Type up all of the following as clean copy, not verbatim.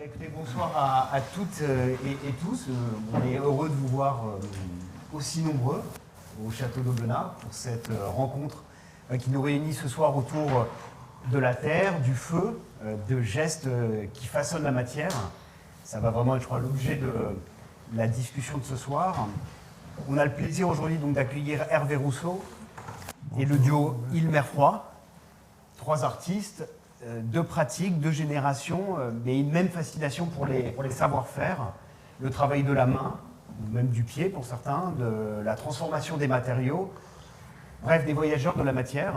Écoutez, bonsoir à toutes et tous. On est heureux de vous voir aussi nombreux au Château d'Aubenas pour cette rencontre qui nous réunit ce soir autour de la terre, du feu, de gestes qui façonnent la matière. Ça va vraiment être, je crois, l'objet de la discussion de ce soir. On a le plaisir aujourd'hui donc d'accueillir Hervé Rousseau et le duo Île-Mer-Froid, trois artistes, deux pratiques, deux générations, mais une même fascination pour les savoir-faire, le travail de la main, ou même du pied pour certains, de la transformation des matériaux, bref, des voyageurs de la matière.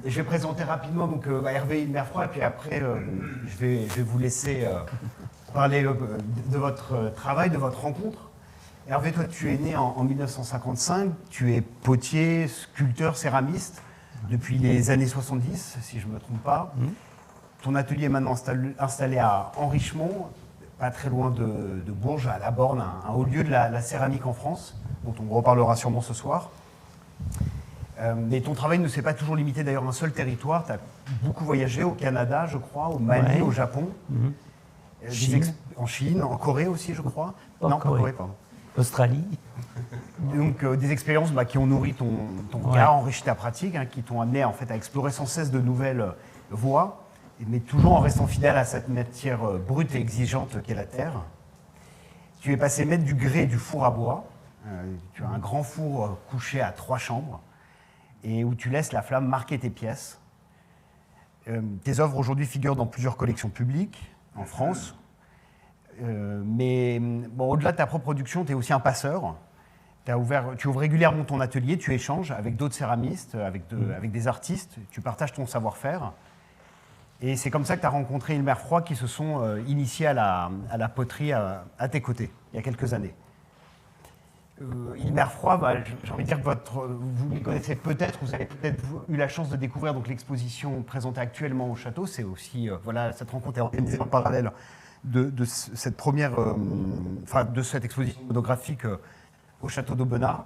Et je vais présenter rapidement donc, Hervé Île-Mer-Froid, et puis après, je vais vous laisser parler de votre travail, de votre rencontre. Hervé, toi, tu es né en 1955, tu es potier, sculpteur, céramiste, depuis les années 70, si je ne me trompe pas. Ton atelier est maintenant installé à Henrichemont, pas très loin de Bourges, à la Borne, un haut lieu de la céramique en France, dont on reparlera sûrement ce soir. Mais ton travail ne s'est pas toujours limité d'ailleurs à un seul territoire. Tu as beaucoup voyagé au Canada, je crois, au Mali, au Japon, en Chine, en Corée aussi, je crois. Non, pas Corée, pardon. Australie. Donc des expériences qui ont nourri ton regard, enrichi ta pratique, qui t'ont amené en fait à explorer sans cesse de nouvelles voies, mais toujours en restant fidèle à cette matière brute et exigeante qu'est la terre. Tu es passé maître du grès et du four à bois. Tu as un grand four couché à 3 chambres et où tu laisses la flamme marquer tes pièces. Tes œuvres aujourd'hui figurent dans plusieurs collections publiques en France. Mais bon, au-delà de ta propre production, tu es aussi un passeur. Tu ouvres régulièrement ton atelier, tu échanges avec d'autres céramistes, avec des artistes, tu partages ton savoir-faire. Et c'est comme ça que tu as rencontré Île-Mer-Froid qui se sont initiés à la poterie à tes côtés, il y a quelques années. Île-Mer-Froid, j'ai envie de dire que vous les connaissez peut-être, vous avez peut-être eu la chance de découvrir donc, l'exposition présentée actuellement au château. C'est aussi, voilà, cette rencontre est organisée en parallèle de cette première, de cette exposition monographique au Château d'Aubenas,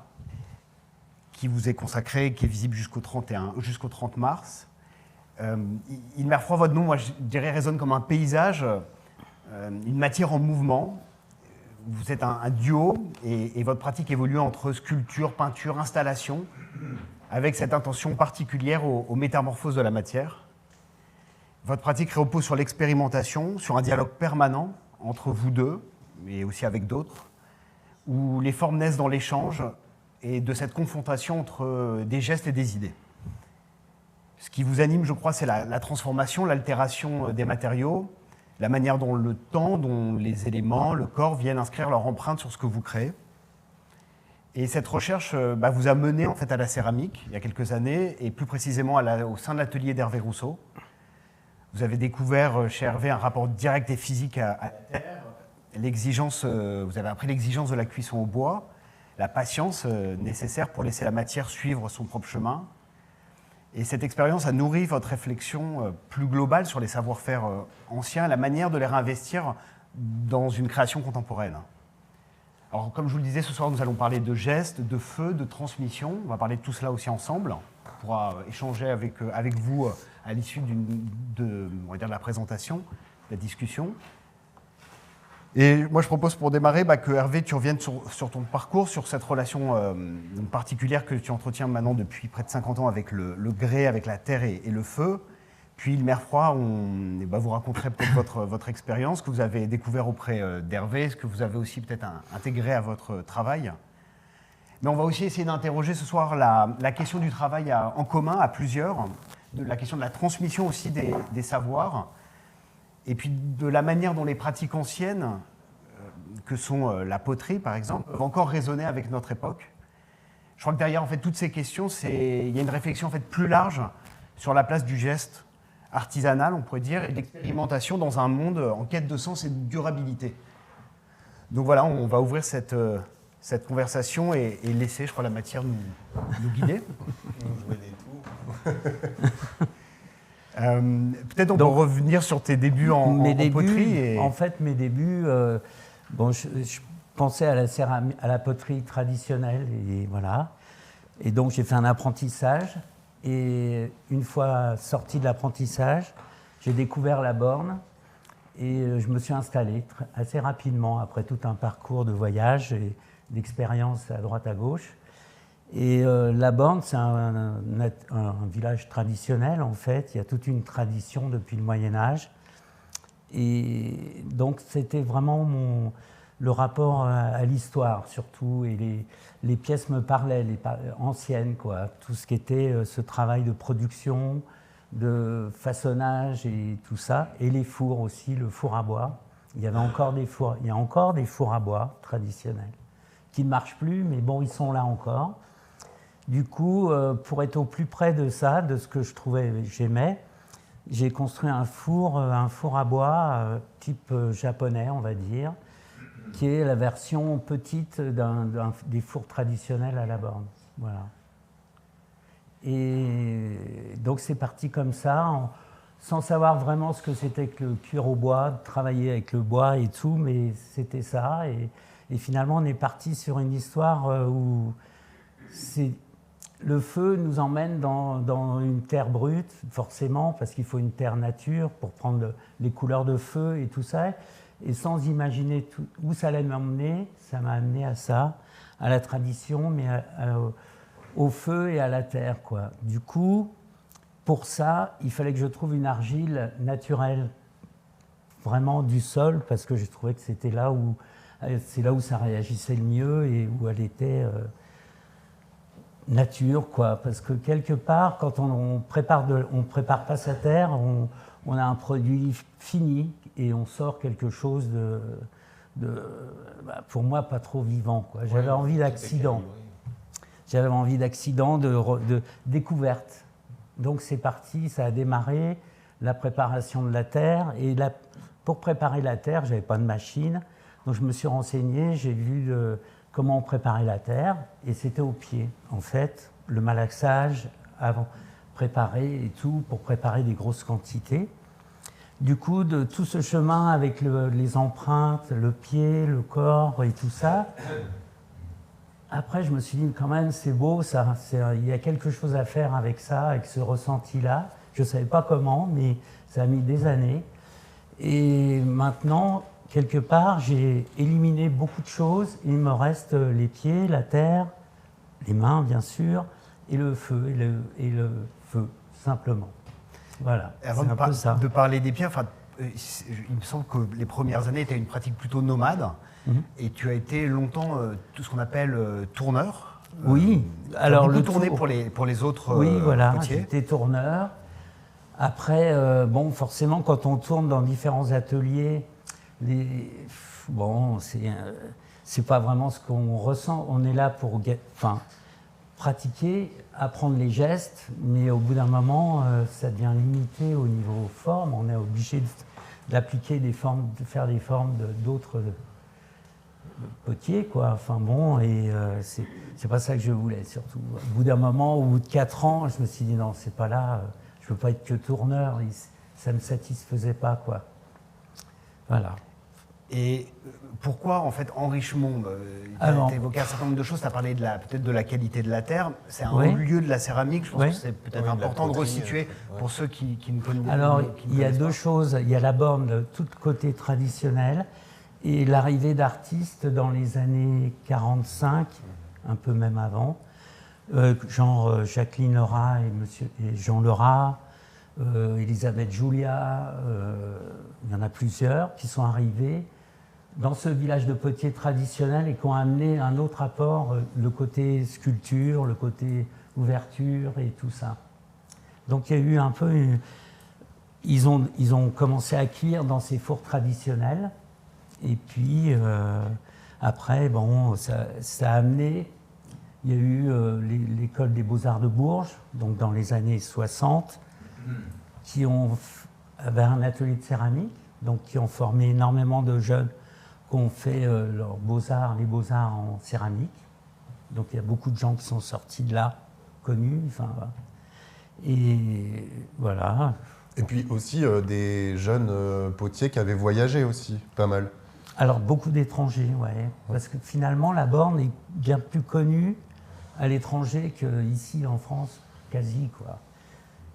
qui vous est consacrée, qui est visible jusqu'au 30 mars. Île-Mer-Froid, votre nom, moi, je dirais, résonne comme un paysage, une matière en mouvement. Vous êtes un duo et votre pratique évolue entre sculpture, peinture, installation, avec cette intention particulière aux métamorphoses de la matière. Votre pratique repose sur l'expérimentation, sur un dialogue permanent entre vous deux, mais aussi avec d'autres, où les formes naissent dans l'échange et de cette confrontation entre des gestes et des idées. Ce qui vous anime, je crois, c'est la transformation, l'altération des matériaux, la manière dont le temps, dont les éléments, le corps viennent inscrire leur empreinte sur ce que vous créez. Et cette recherche vous a mené en fait, à la céramique il y a quelques années, et plus précisément au sein de l'atelier d'Hervé Rousseau. Vous avez découvert chez Hervé un rapport direct et physique à la terre, vous avez appris l'exigence de la cuisson au bois, la patience nécessaire pour laisser la matière suivre son propre chemin. Et cette expérience a nourri votre réflexion plus globale sur les savoir-faire anciens, la manière de les réinvestir dans une création contemporaine. Alors, comme je vous le disais, ce soir, nous allons parler de gestes, de feu, de transmission. On va parler de tout cela aussi ensemble. On pourra échanger avec vous à l'issue de la présentation, de la discussion. Et moi, je propose pour démarrer que Hervé, tu reviennes sur ton parcours, sur cette relation particulière que tu entretiens maintenant depuis près de 50 ans avec le grès, avec la terre et le feu. Puis Île-Mer-Froid, vous raconterez peut-être votre expérience que vous avez découvert auprès d'Hervé, ce que vous avez aussi peut-être intégré à votre travail. Mais on va aussi essayer d'interroger ce soir la question du travail en commun, à plusieurs, la question de la transmission aussi des savoirs, et puis de la manière dont les pratiques anciennes, que sont la poterie par exemple, peuvent encore résonner avec notre époque. Je crois que derrière en fait, toutes ces questions, il y a une réflexion en fait, plus large sur la place du geste artisanal, on pourrait dire, et l'expérimentation dans un monde en quête de sens et de durabilité. Donc voilà, on va ouvrir cette conversation et laisser, je crois, la matière nous guider. Jouer des tours. Peut-être on peut revenir sur tes débuts en poterie. En fait, mes débuts, je pensais à la poterie traditionnelle, et voilà. Et donc, j'ai fait un apprentissage. Et une fois sorti de l'apprentissage, j'ai découvert la Borne. Et je me suis installé assez rapidement, après tout un parcours de voyage et d'expérience à droite à gauche. Et la Borne, c'est un village traditionnel, en fait. Il y a toute une tradition depuis le Moyen-Âge. Et donc, c'était vraiment le rapport à l'histoire, surtout. Et les pièces me parlaient, anciennes, quoi. Tout ce qui était ce travail de production, de façonnage et tout ça. Et les fours aussi, le four à bois. Il y a encore des fours à bois traditionnels qui ne marchent plus, mais bon, ils sont là encore. Du coup, pour être au plus près de ça, de ce que j'aimais, j'ai construit un four à bois type japonais, on va dire, qui est la version petite des fours traditionnels à la Borne. Voilà. Et donc c'est parti comme ça, sans savoir vraiment ce que c'était que le cuir au bois, travailler avec le bois et tout, mais c'était ça. Et finalement, on est parti sur une histoire où le feu nous emmène dans une terre brute, forcément, parce qu'il faut une terre nature pour prendre les couleurs de feu et tout ça. Et sans imaginer où ça allait m'emmener, ça m'a amené à ça, à la tradition, mais au feu et à la terre, quoi. Du coup, pour ça, il fallait que je trouve une argile naturelle, vraiment du sol, parce que je trouvais que c'est là où ça réagissait le mieux et où elle était nature, quoi. Parce que quelque part, quand on prépare pas sa terre, on a un produit fini et on sort quelque chose pour moi, pas trop vivant, quoi. J'avais envie d'accident. J'avais envie d'accident, de découverte. Donc c'est parti, ça a démarré, la préparation de la terre. Et pour préparer la terre, je n'avais pas de machine. Donc je me suis renseigné, j'ai vu comment on préparait la terre. Et c'était au pied, en fait, le malaxage avant préparé et tout, pour préparer des grosses quantités. Du coup, de tout ce chemin avec les empreintes, le pied, le corps et tout ça, après, je me suis dit, quand même, c'est beau, ça, il y a quelque chose à faire avec ça, avec ce ressenti-là. Je ne savais pas comment, mais ça a mis des années. Et maintenant, quelque part, j'ai éliminé beaucoup de choses. Il me reste les pieds, la terre, les mains, bien sûr, et le feu, simplement. Voilà, avant de parler des pieds, il me semble que les premières années, tu as une pratique plutôt nomade. Et tu as été longtemps tout ce qu'on appelle tourneur. Oui, alors le tourné pour les autres oui, voilà, potiers. J'étais tourneur. Après, forcément, quand on tourne dans différents ateliers, c'est pas vraiment ce qu'on ressent. On est là pour pratiquer, apprendre les gestes, mais au bout d'un moment, ça devient limité au niveau forme. On est obligé d'appliquer des formes, de faire des formes d'autres potier, quoi. C'est pas ça que je voulais, surtout. Au bout d'un moment, au bout de 4 ans, je me suis dit non, c'est pas là, je veux pas être que tourneur, ça me satisfaisait pas, quoi. Voilà. Et pourquoi, en fait, en Richemont, tu as évoqué un certain nombre de choses, tu as parlé peut-être de la qualité de la terre, c'est un haut lieu de la céramique, je pense que c'est peut-être important de resituer pour ceux qui ne connaissent pas. Alors, il y a deux choses, il y a la Borne de tout côté traditionnel, et l'arrivée d'artistes dans les années 45, un peu même avant, genre Jacqueline Lerat et Jean Lerat, Elisabeth Julia, il y en a plusieurs qui sont arrivés dans ce village de potiers traditionnel et qui ont amené un autre apport, le côté sculpture, le côté ouverture et tout ça. Donc il y a eu un peu... Ils ont commencé à cuire dans ces fours traditionnels. Et puis, après, ça a amené... Il y a eu l'école des Beaux-Arts de Bourges, donc dans les années 60, qui avaient un atelier de céramique, donc qui ont formé énormément de jeunes qui ont fait leurs Beaux-Arts, les Beaux-Arts en céramique. Donc il y a beaucoup de gens qui sont sortis de là, connus. Et voilà. Et puis aussi des jeunes potiers qui avaient voyagé aussi, pas mal. Alors beaucoup d'étrangers, ouais. Parce que finalement, la Borne est bien plus connue à l'étranger qu'ici en France, quasi, quoi.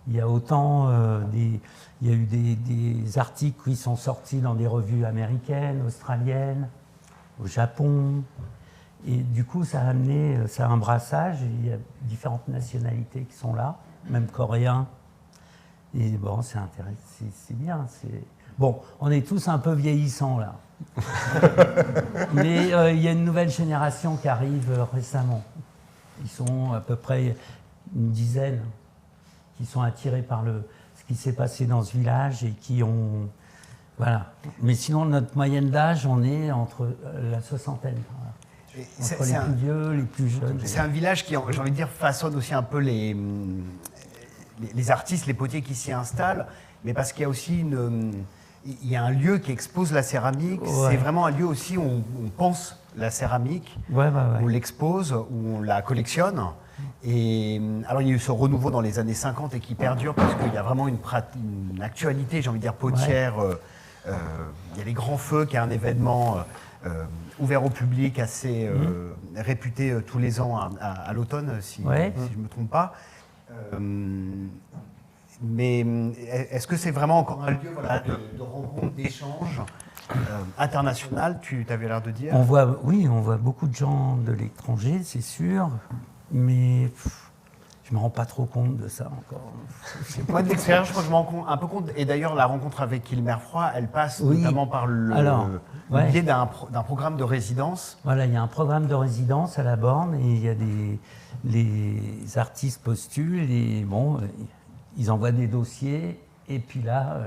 Il y a autant il y a eu des articles qui sont sortis dans des revues américaines, australiennes, au Japon. Et du coup, ça a amené, ça a un brassage. Et il y a différentes nationalités qui sont là, même coréens. Et bon, c'est intéressant, c'est bien. Bon, on est tous un peu vieillissants là. Mais il y a une nouvelle génération qui arrive récemment. Ils sont à peu près une dizaine qui sont attirés par ce qui s'est passé dans ce village et qui ont... Voilà. Mais sinon, notre moyenne d'âge, on est entre la soixantaine. Voilà. Entre les plus vieux, les plus jeunes. C'est un village qui, j'ai envie de dire, façonne aussi un peu les artistes, les potiers qui s'y installent, mais parce qu'il y a aussi il y a un lieu qui expose la céramique. Ouais. C'est vraiment un lieu aussi où on pense la céramique, ouais. On l'expose, où on la collectionne. Et alors il y a eu ce renouveau dans les années 50 et qui perdure parce qu'il y a vraiment une actualité, j'ai envie de dire, potière. Ouais. Il y a les Grands Feux, qui est un événement ouvert au public, assez réputé tous les ans à l'automne, si je ne me trompe pas. Mais est-ce que c'est vraiment encore un lieu de rencontre, d'échange international, tu avais l'air de dire? On voit beaucoup de gens de l'étranger, c'est sûr, mais je ne me rends pas trop compte de ça encore. Moi, de l'expérience, je crois que je me rends un peu compte. Et d'ailleurs, la rencontre avec Ilmer Froid, elle passe notamment par le biais d'un programme de résidence. Voilà, il y a un programme de résidence à la Borne et il y a les artistes postulent et bon, ils envoient des dossiers. Et puis là,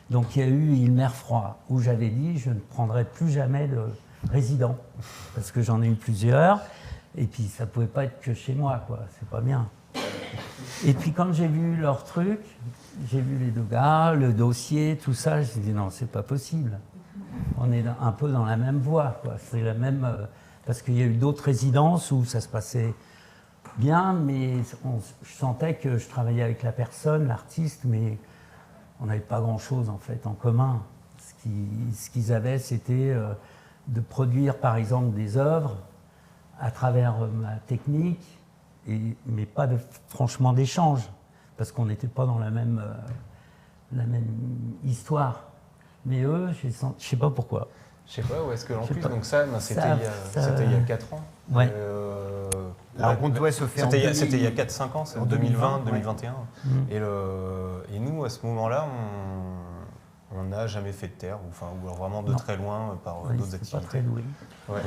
donc il y a eu Ilmer Froid, où j'avais dit je ne prendrai plus jamais de résident parce que j'en ai eu plusieurs. Et puis ça ne pouvait pas être que chez moi, quoi. C'est pas bien. Et puis quand j'ai vu leur truc, j'ai vu les deux gars, le dossier, tout ça, je me suis dit non, c'est pas possible. On est un peu dans la même voie, quoi. C'est la même, parce qu'il y a eu d'autres résidences où ça se passait bien, mais je sentais que je travaillais avec la personne, l'artiste, mais on n'avait pas grand-chose en fait en commun. Ce qu'ils avaient, c'était de produire par exemple des œuvres à travers ma technique, mais pas franchement d'échange, parce qu'on n'était pas dans la même histoire. Mais eux, je ne sais pas pourquoi. Je sais pas, ou est-ce que en plus, donc ça, c'était il y a 4 ans. Ouais. La rencontre doit se faire. C'était il y a 4-5 ans, c'est en 2020, 2021. Ouais. Et nous, à ce moment-là, on n'a jamais fait de terre, ou vraiment de très loin par d'autres activités. Pas très doué. Ouais.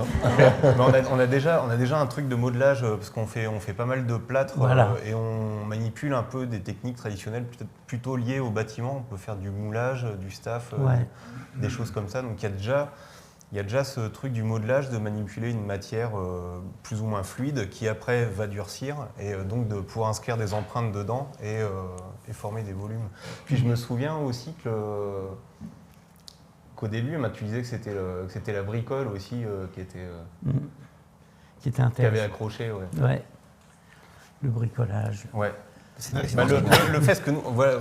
Mais on a déjà un truc de modelage parce qu'on fait pas mal de plâtre et on manipule un peu des techniques traditionnelles peut-être plutôt liées au bâtiment. On peut faire du moulage, du staff, des choses comme ça. Donc il y a déjà ce truc du modelage, de manipuler une matière plus ou moins fluide qui après va durcir et donc de pouvoir inscrire des empreintes dedans et former des volumes. Puis je me souviens aussi qu'au début, tu disais que c'était la bricole aussi qui était intéressant. Qui avait accroché. Ouais. Le bricolage. Ouais. Le fait que nous, voilà,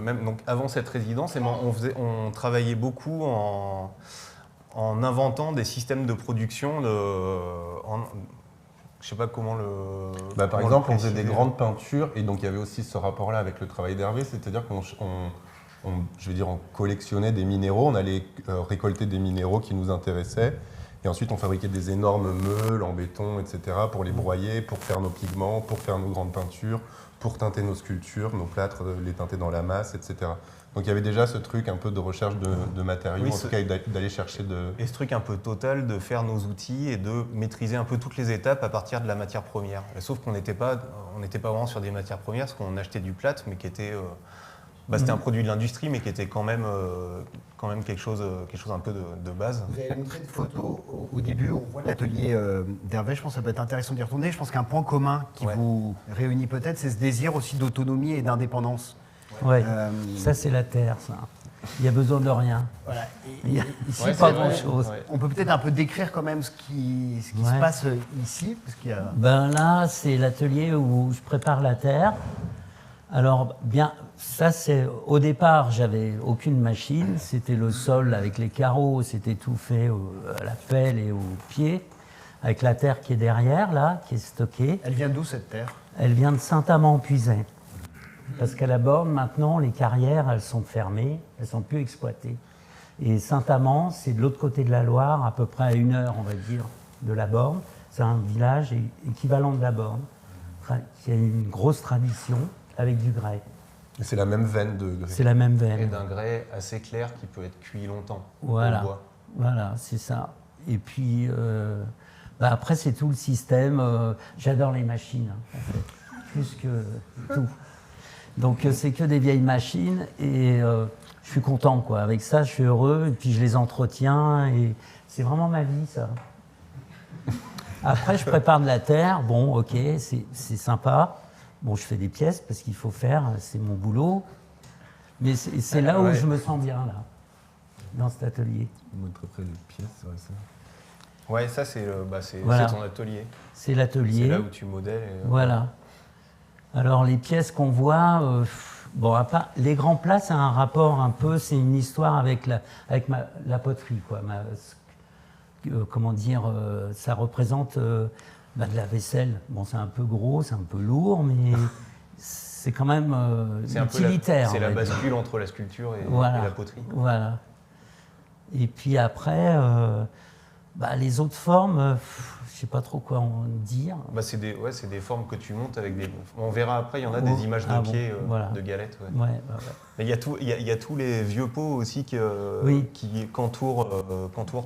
même donc avant cette résidence, on travaillait beaucoup en inventant des systèmes de production je sais pas comment par exemple, on faisait des grandes peintures et donc il y avait aussi ce rapport-là avec le travail d'Hervé, c'est-à-dire on collectionnait des minéraux, on allait récolter des minéraux qui nous intéressaient et ensuite on fabriquait des énormes meules en béton, etc. pour les broyer, pour faire nos pigments, pour faire nos grandes peintures, pour teinter nos sculptures, nos plâtres, les teinter dans la masse, etc. Donc il y avait déjà ce truc un peu de recherche de matériaux, en tout cas d'aller chercher de... Et ce truc un peu total de faire nos outils et de maîtriser un peu toutes les étapes à partir de la matière première. Sauf qu'on n'était pas vraiment sur des matières premières, parce qu'on achetait du plâtre, mais qui était... c'était un produit de l'industrie, mais qui était quand même quelque chose un peu de base. Vous avez montré des photos au début, on voit l'atelier d'Hervé, je pense que ça peut être intéressant d'y retourner. Je pense qu'un point commun qui vous réunit peut-être, c'est ce désir aussi d'autonomie et d'indépendance. Ouais. Ça c'est la terre, ça. Il y a besoin de rien. Voilà. Ici, pas grand-chose. Ouais. On peut peut-être un peu décrire quand même ce qui se passe ici, parce qu'il y a... Là, c'est l'atelier où je prépare la terre. Alors, bien, ça c'est... Au départ, j'avais aucune machine. C'était le sol avec les carreaux. C'était tout fait à la pelle et au pied, avec la terre qui est derrière, là, qui est stockée. Elle vient d'où, cette terre? Elle vient de Saint-Amand-Puisaye. Parce qu'à la borne, maintenant, les carrières, elles sont fermées, elles ne sont plus exploitées. Et Saint-Amand, c'est de l'autre côté de la Loire, à peu près à 1 heure, on va dire, de la borne. C'est un village équivalent de la borne, qui a une grosse tradition avec du grès. Et c'est la même veine de grès. C'est la même veine. Et d'un grès assez clair qui peut être cuit longtemps. Voilà, au bois. voilà, c'est ça. Et puis, après, c'est tout le système. J'adore les machines, en fait, plus que tout. Donc, c'est que des vieilles machines et je suis content, quoi. Avec ça, je suis heureux et puis je les entretiens et c'est vraiment ma vie, ça. Après, je prépare de la terre. Bon, ok, c'est sympa. Bon, je fais des pièces parce qu'il faut faire, c'est mon boulot. Mais c'est là où je me sens bien, là, dans cet atelier. On montre après les pièces, ouais, ça. Ouais, ça, c'est Voilà. ton atelier. C'est l'atelier. C'est là où tu modèles. Voilà. Alors, les pièces qu'on voit, bon, à part, les grands plats, c'est un rapport un peu, c'est une histoire avec la poterie, quoi. Comment dire, ça représente de la vaisselle. Bon, c'est un peu gros, c'est un peu lourd, mais c'est quand même utilitaire. C'est la bascule entre la sculpture et la poterie. Voilà. Et puis après, les autres formes, je ne sais pas trop quoi en dire. C'est des formes que tu montes avec des... On verra après, il y en a des images de pieds, de galettes. Ouais. Ouais. Mais il y a tous les vieux pots aussi qui qu'entourent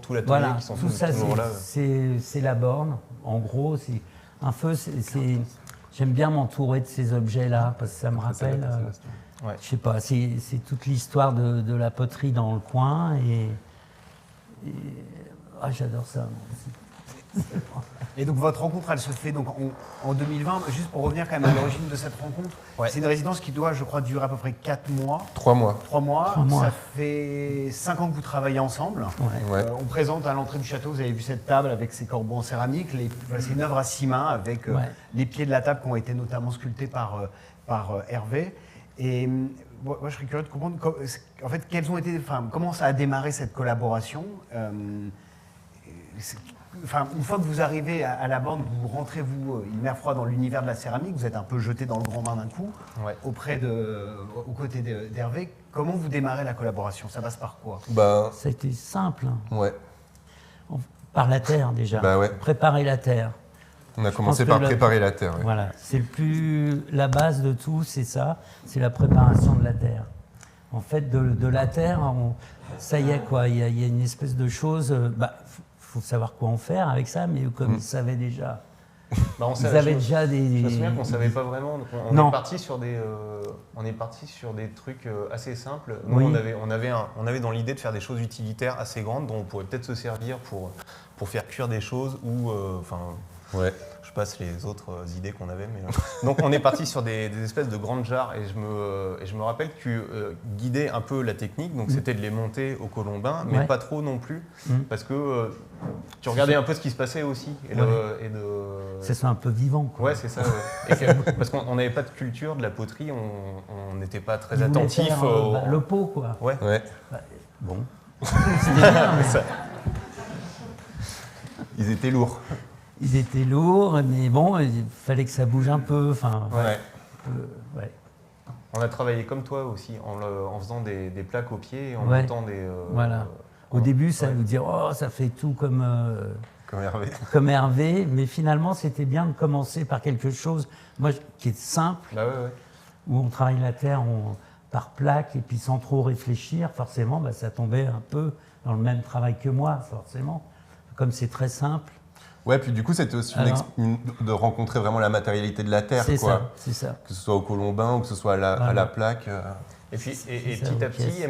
tout l'atelier, Voilà, qui sont tout ça, toujours là. c'est la borne. En gros, c'est un feu. J'aime bien m'entourer de ces objets-là parce que ça me rappelle. Ouais. Je sais pas. C'est toute l'histoire de la poterie dans le coin et j'adore ça. Moi aussi. Et donc votre rencontre, elle se fait donc en 2020. Juste pour revenir quand même à l'origine de cette rencontre, c'est une résidence qui doit, je crois, durer à peu près 4 mois. 3 mois. 3 mois. 3 mois. Ça fait 5 ans que vous travaillez ensemble. Ouais. On présente à l'entrée du château, vous avez vu cette table avec ses corbeaux en céramique. C'est une œuvre à 6 mains avec les pieds de la table qui ont été notamment sculptés par Hervé. Et moi, je serais curieux de comprendre, en fait, comment ça a démarré cette collaboration. Une fois que vous arrivez à la borne, vous rentrez, une mer froide dans l'univers de la céramique, vous êtes un peu jeté dans le grand bain d'un coup, aux côtés d'Hervé. Comment vous démarrez la collaboration? Ça passe par quoi? Ça a été simple. Ouais. Par la terre, déjà. Préparer la terre. On a commencé par préparer la terre. Ouais. Voilà, la base de tout, c'est ça, c'est la préparation de la terre. En fait, de la terre, ça y est, quoi, il y a une espèce de chose, faut savoir quoi en faire avec ça, mais comme ils savaient déjà, ils avaient déjà des... Je me souviens qu'on ne savait pas vraiment, donc on est parti sur des trucs assez simples. Nous, on avait dans l'idée de faire des choses utilitaires assez grandes, dont on pourrait peut-être se servir pour faire cuire des choses ou... Je passe les autres idées qu'on avait. Donc on est parti sur des espèces de grandes jarres et je me rappelle que tu guidais un peu la technique, donc c'était de les monter au colombin, mais pas trop non plus, parce que tu regardais un peu ce qui se passait aussi. C'est ça, un peu vivant, quoi. Ouais, c'est ça. Parce qu'on n'avait pas de culture de la poterie, on n'était pas très attentif le pot, quoi. Ouais. Bon. Ils étaient lourds. Ils étaient lourds, mais bon, il fallait que ça bouge un peu. On a travaillé comme toi aussi, en faisant des plaques au pied et en montant des... Voilà. Au début, ça nous dire, ça fait tout comme Hervé. Comme Hervé, mais finalement, c'était bien de commencer par quelque chose qui est simple, où on travaille la terre par plaque et puis sans trop réfléchir. Forcément, ça tombait un peu dans le même travail que moi, forcément. Comme c'est très simple. Ouais, puis du coup, c'était aussi de rencontrer vraiment la matérialité de la terre, quoi. C'est ça. Que ce soit au colombin ou que ce soit à la plaque. Et puis, petit à petit,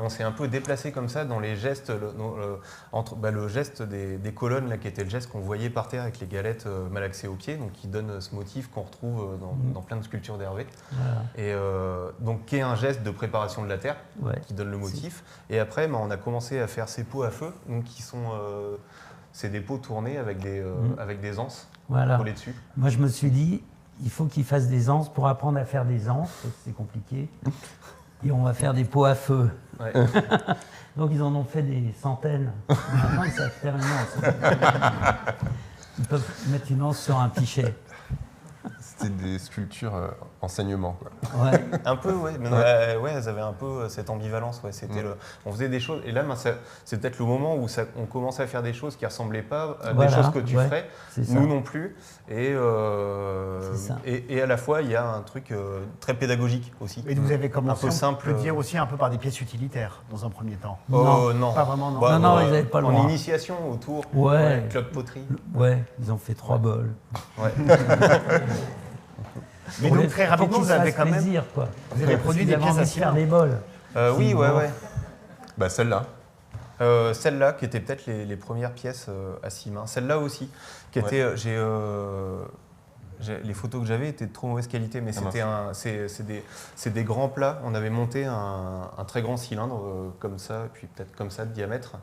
on s'est un peu déplacé comme ça dans les gestes, le geste des colonnes, là, qui était le geste qu'on voyait par terre avec les galettes malaxées aux pieds, donc qui donne ce motif qu'on retrouve dans plein de sculptures d'Hervé. Voilà. Et donc, qui est un geste de préparation de la terre, qui donne le motif. Et après, on a commencé à faire ces pots à feu, donc qui sont... c'est des pots tournés avec des anses collées dessus. Moi, je me suis dit, il faut qu'ils fassent des anses pour apprendre à faire des anses, c'est compliqué. Et on va faire des pots à feu. Ouais. Donc, ils en ont fait des centaines. Maintenant, ils savent faire une anse. Ils peuvent mettre une anse sur un pichet. C'était des sculptures enseignement, quoi. Ouais. Un peu, ouais. Mais ouais, elles avaient un peu cette ambivalence. Ouais. C'était on faisait des choses. Et là, c'est peut-être le moment où on commençait à faire des choses qui ne ressemblaient pas à des choses que tu ferais. Nous non plus. Et à la fois, il y a un truc très pédagogique aussi. Et vous avez commencé, un peu simple, on peut le dire aussi, un peu par des pièces utilitaires, dans un premier temps. Non. Pas vraiment, non. Bah, non, ils n'avaient pas le droit. En initiation autour, club poterie. Ouais, ils ont fait 3 bols. Ouais. Mais donc très rapidement, vous avez quand même... plaisir, quoi. Vous avez produit des pièces à ciment. Des bols. Oui, ouais. Bah, celle-là. Celle-là, qui était peut-être les premières pièces à 6 mains. Celle-là aussi, qui était... les photos que j'avais étaient de trop mauvaise qualité, mais c'est des grands plats. On avait monté un très grand cylindre comme ça, puis peut-être comme ça de diamètre,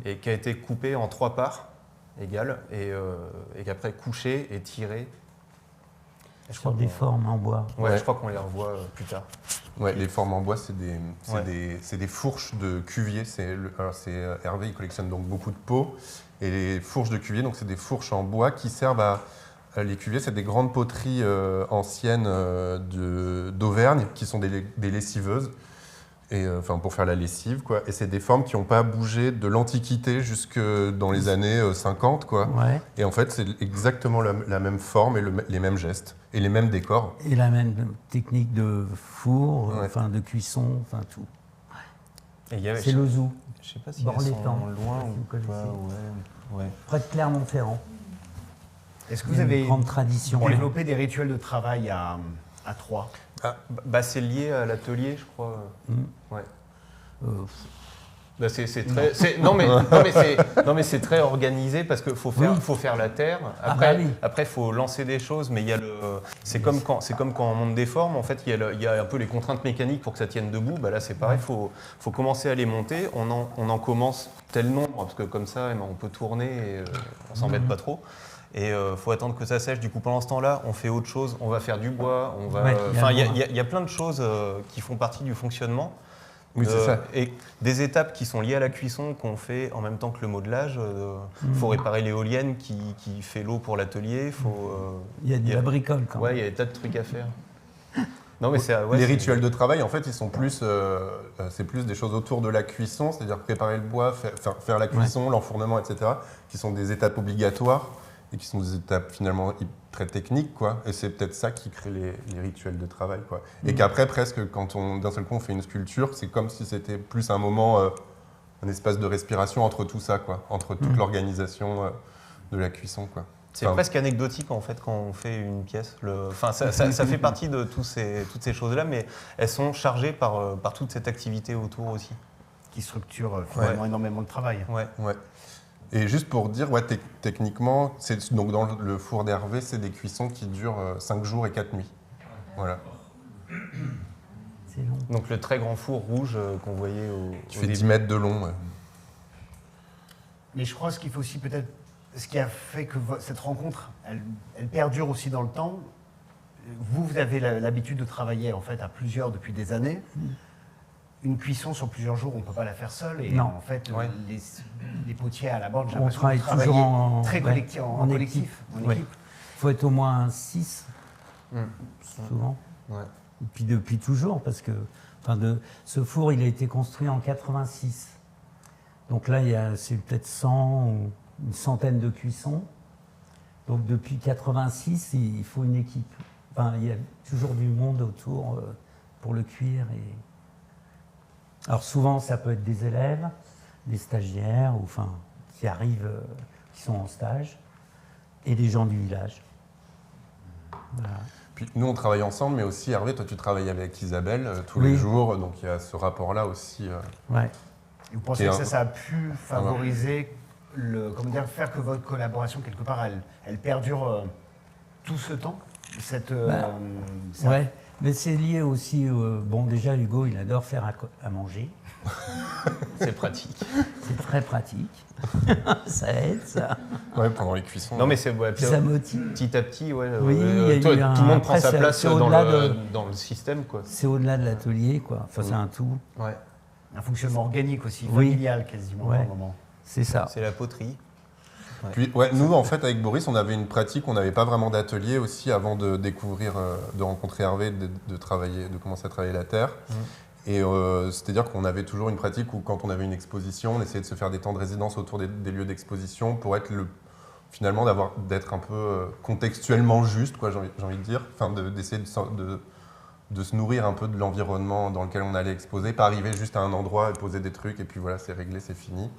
et qui a été coupé en 3 parts égales, et qu'après couché et tiré. Sur des formes en bois. Ouais, je crois qu'on les revoit plus tard. Ouais, les formes en bois, c'est des fourches de Cuvier. Hervé, il collectionne donc beaucoup de pots. Et les fourches de Cuvier, donc c'est des fourches en bois qui servent à... Les Cuviers, c'est des grandes poteries anciennes d'Auvergne qui sont des lessiveuses. Et, pour faire la lessive, quoi. Et c'est des formes qui n'ont pas bougé de l'Antiquité jusque dans les années 50, quoi. Ouais. Et en fait, c'est exactement la même forme et les mêmes gestes et les mêmes décors. Et la même technique de four, de cuisson, tout. C'est le zoo. Je ne sais pas si elles sont loin ou pas. Ouais. Près de Clermont-Ferrand. Est-ce que vous avez une grande tradition développé des rituels de travail à 3 ? C'est lié à l'atelier, je crois. Ouais. C'est très organisé parce qu'il faut faire la terre. Après, il faut lancer des choses, mais c'est comme quand on monte des formes. En fait, il y a un peu les contraintes mécaniques pour que ça tienne debout. Là, c'est pareil. Faut commencer à les monter. On en commence tel nombre parce que comme ça, on peut tourner et on s'embête pas trop. Et faut attendre que ça sèche. Du coup, pendant ce temps-là, on fait autre chose. On va faire du bois. Il y a plein de choses qui font partie du fonctionnement. Oui, c'est ça. Et des étapes qui sont liées à la cuisson qu'on fait en même temps que le modelage. Faut réparer l'éolienne qui fait l'eau pour l'atelier. Il y a de la bricole quand même. Ouais, il y a des tas de trucs à faire. Non, mais les rituels de travail, en fait, ils sont plus, c'est plus des choses autour de la cuisson, c'est-à-dire préparer le bois, faire la cuisson, l'enfournement, etc., qui sont des étapes obligatoires. Et qui sont des étapes finalement très techniques, quoi. Et c'est peut-être ça qui crée les rituels de travail, quoi. Et qu'après, presque, quand d'un seul coup on fait une sculpture, c'est comme si c'était plus un moment, un espace de respiration entre tout ça, quoi, entre toute l'organisation de la cuisson, quoi. C'est presque anecdotique en fait quand on fait une pièce. Ça fait partie de toutes ces choses-là, mais elles sont chargées par toute cette activité autour aussi. Qui structure finalement énormément de travail. Ouais. Et juste pour dire, techniquement, donc dans le four d'Hervé, c'est des cuissons qui durent 5 jours et 4 nuits. Voilà. C'est long. Donc le très grand four rouge qu'on voyait qui fait 10 mètres de long. Ouais. Mais je crois ce qu'il faut aussi peut-être, ce qui a fait que cette rencontre, elle perdure aussi dans le temps. Vous avez l'habitude de travailler en fait à plusieurs depuis des années. Une cuisson sur plusieurs jours, on ne peut pas la faire seule. Et en fait, les potiers à la bande, j'ai l'impression travaille toujours en collectif. Il faut être au moins 6, souvent. Ouais. Et puis depuis toujours, parce que ce four, il a été construit en 86. Donc là, c'est peut-être 100 ou une centaine de cuissons. Donc depuis 86, il faut une équipe. Il y a toujours du monde autour pour le cuire. Alors souvent, ça peut être des élèves, des stagiaires, qui arrivent, qui sont en stage, et des gens du village. Voilà. Puis nous, on travaille ensemble, mais aussi, Hervé, toi, tu travailles avec Isabelle tous les jours, donc il y a ce rapport-là aussi. Ouais. Et vous pensez que ça a pu favoriser, faire que votre collaboration, quelque part, elle perdure tout ce temps Ouais. Mais c'est lié aussi, déjà Hugo, il adore faire à manger. C'est pratique. C'est très pratique. Ça aide, ça. Ouais, pendant les cuissons. Non, mais c'est ça motive. Petit à petit, oui, tout le monde prend sa place dans le système, quoi. C'est au-delà de l'atelier, quoi. C'est un tout. Un fonctionnement organique aussi, familial quasiment, à un moment. C'est ça. C'est la poterie. Ouais. Puis, nous, en fait, avec Boris, on avait une pratique, on n'avait pas vraiment d'atelier aussi avant de découvrir, de rencontrer Hervé, de commencer à travailler la terre. Et c'est-à-dire qu'on avait toujours une pratique où, quand on avait une exposition, on essayait de se faire des temps de résidence autour des lieux d'exposition pour être finalement d'être un peu contextuellement juste, quoi, j'ai envie de dire, enfin, d'essayer de se nourrir un peu de l'environnement dans lequel on allait exposer, pas arriver juste à un endroit et poser des trucs et puis voilà, c'est réglé, c'est fini.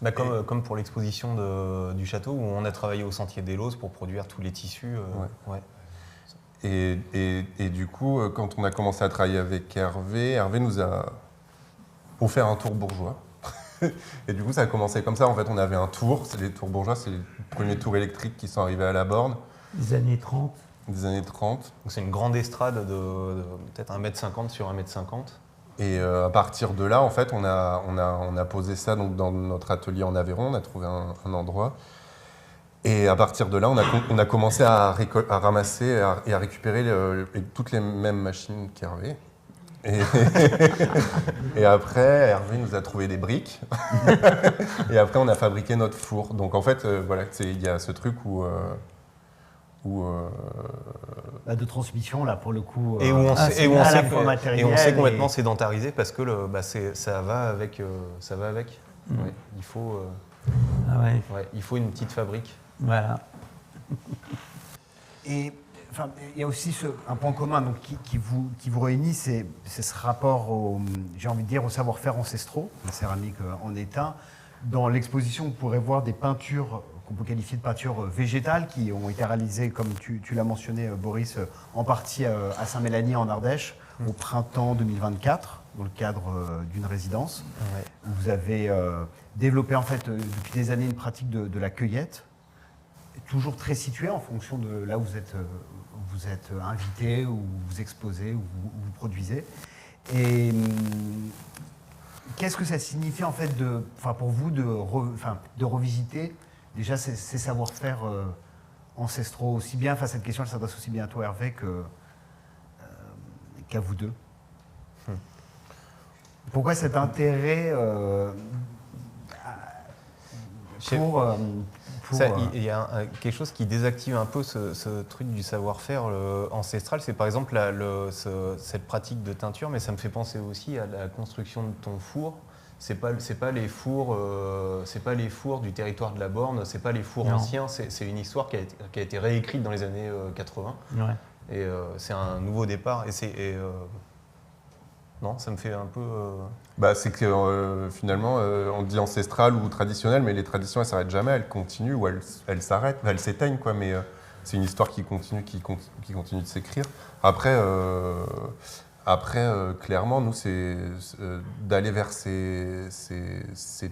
Bah, comme pour l'exposition du château où on a travaillé au Sentier des Lauses pour produire tous les tissus. Ouais. Et du coup, quand on a commencé à travailler avec Hervé nous a offert un tour bourgeois. Et du coup, ça a commencé comme ça. En fait, on avait un tour. C'est les tours bourgeois, c'est les premiers tours électriques qui sont arrivés à la borne. Les années 30. Des années 30. Donc c'est une grande estrade de peut-être 1,50 m sur 1,50 m. Et à partir de là, en fait, on a posé ça donc, dans notre atelier en Aveyron. On a trouvé un endroit. Et à partir de là, on a commencé à ramasser et à récupérer toutes les mêmes machines qu'Hervé. Et après, Hervé nous a trouvé des briques. Et après, on a fabriqué notre four. Donc en fait, voilà, il y a ce truc où de transmission, là, pour le coup. Et où on sait complètement et... sédentarisé parce que ça va avec. Ouais, il faut une petite fabrique. Voilà. Et enfin, il y a aussi un point commun donc, qui vous réunit, c'est ce rapport, j'ai envie de dire, au savoir-faire ancestraux, la céramique en étain. Dans l'exposition, vous pourrez voir des peintures qu'on peut qualifier de peintures végétales qui ont été réalisées, comme tu l'as mentionné, Boris, en partie à Saint-Mélanie en Ardèche, au printemps 2024, dans le cadre d'une résidence. Ouais. Vous avez développé en fait depuis des années une pratique de la cueillette, toujours très située en fonction de là où vous êtes invité, ou vous exposez, ou vous produisez. Et qu'est-ce que ça signifie en fait pour vous de revisiter déjà ces savoir-faire ancestraux aussi bien? Enfin, cette question elle s'adresse aussi bien à toi, Hervé, qu'à vous deux. Pourquoi cet intérêt il y a quelque chose qui désactive un peu ce truc du savoir-faire ancestral, c'est par exemple cette pratique de teinture, mais ça me fait penser aussi à la construction de ton four. C'est pas les fours du territoire de la Borne, c'est pas les fours anciens, c'est une histoire qui a été réécrite dans les années 80. Ouais. Et c'est un nouveau départ. Non, ça me fait un peu. C'est que finalement, on dit ancestral ou traditionnel, mais les traditions, elles ne s'arrêtent jamais, elles continuent ou elles s'arrêtent, elles s'éteignent, quoi. Mais c'est une histoire qui continue de s'écrire. Après, clairement, nous, c'est d'aller vers ces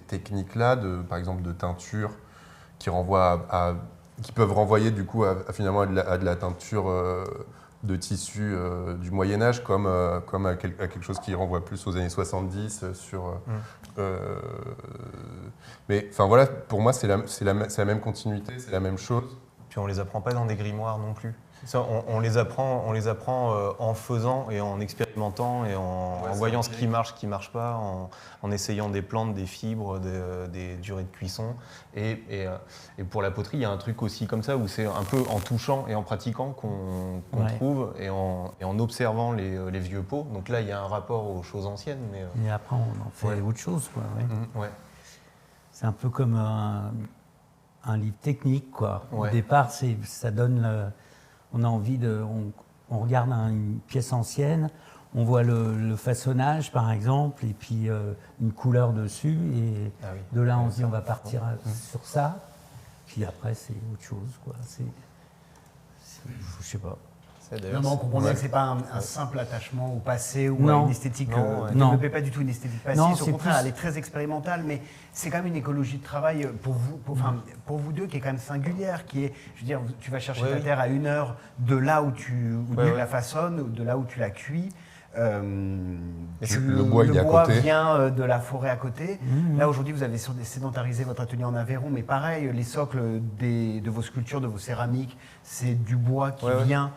techniques-là, par exemple de teinture, qui peuvent renvoyer du coup finalement à de la teinture de tissu du Moyen-Âge, comme à quelque chose qui renvoie plus aux années 70. Mais enfin voilà, pour moi, c'est la même continuité, c'est la même chose. Puis on ne les apprend pas dans des grimoires non plus. Ça, on les apprend en faisant et en expérimentant et en voyant ce qui marche pas, en essayant des plantes, des fibres, des durées de cuisson. Et pour la poterie, il y a un truc aussi comme ça où c'est un peu en touchant et en pratiquant qu'on trouve et en observant les vieux pots. Donc là, il y a un rapport aux choses anciennes. Et après, on en fait autre chose, quoi. Ouais. Ouais. C'est un peu comme un livre technique, quoi. Ouais. Au départ, ça donne on a envie on regarde une pièce ancienne, on voit le façonnage par exemple, et puis une couleur dessus, et de là on se dit on va partir sur ça, puis après c'est autre chose, quoi. Je sais pas. Non, on comprend bien que ce n'est pas un simple attachement au passé ou à une esthétique. Ne développez pas du tout une esthétique passive, au contraire, elle est très expérimentale, mais c'est quand même une écologie de travail pour vous deux qui est quand même singulière, qui est, je veux dire, tu vas chercher ta terre à 1 heure de là où tu la façonnes, de là où tu la cuis. Le bois, il est à côté. Vient de la forêt à côté. Là, aujourd'hui, vous avez sédentarisé votre atelier en Aveyron, mais pareil, les socles de vos sculptures, de vos céramiques, c'est du bois qui vient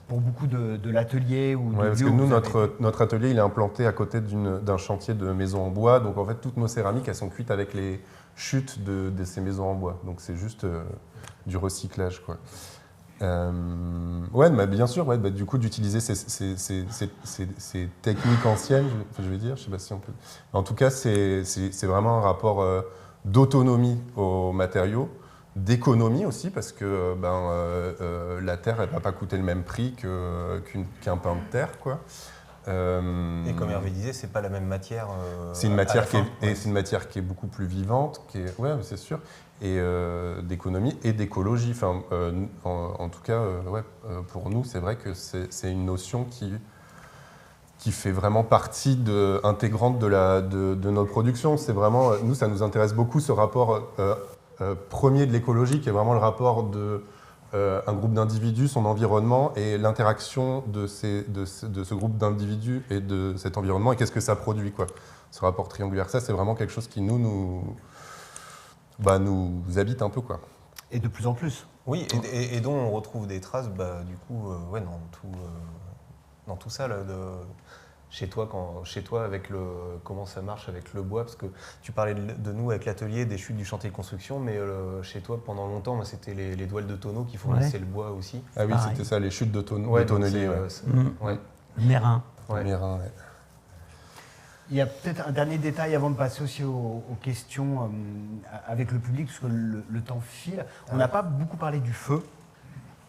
pour beaucoup de l'atelier ou du parce lieu que où nous, vous avez... notre atelier, il est implanté à côté d'un chantier de maisons en bois. Donc, en fait, toutes nos céramiques, elles sont cuites avec les chutes de ces maisons en bois. Donc, c'est juste du recyclage, quoi. Bien sûr, du coup, d'utiliser ces techniques anciennes, je vais dire, je sais pas si on peut... En tout cas, c'est vraiment un rapport d'autonomie aux matériaux, d'économie aussi, parce que la terre, elle va pas coûter le même prix qu'un pain de terre, quoi. Et comme Hervé disait, c'est pas la même matière. C'est une matière c'est une matière qui est beaucoup plus vivante, c'est sûr, et d'économie et d'écologie. Enfin, en tout cas, pour nous, c'est vrai que c'est une notion qui fait vraiment partie intégrante de notre production. C'est vraiment, nous, ça nous intéresse beaucoup ce rapport premier de l'écologie, qui est vraiment le rapport de un groupe d'individus, son environnement et l'interaction de ce groupe d'individus et de cet environnement et qu'est-ce que ça produit, quoi. Ce rapport triangulaire, ça c'est vraiment quelque chose qui nous habite un peu, quoi. Et de plus en plus. Oui, et dont on retrouve des traces du coup dans tout ça là, chez toi avec comment ça marche avec le bois, parce que tu parlais de nous avec l'atelier des chutes du chantier de construction, mais chez toi pendant longtemps c'était les douelles de tonneaux qui fournissaient le bois aussi. Ah oui, c'était ça, les chutes de tonneliers. Mérin. Mérin, Il y a peut-être un dernier détail avant de passer aussi aux questions avec le public, parce que le temps file. On n'a pas beaucoup parlé du feu.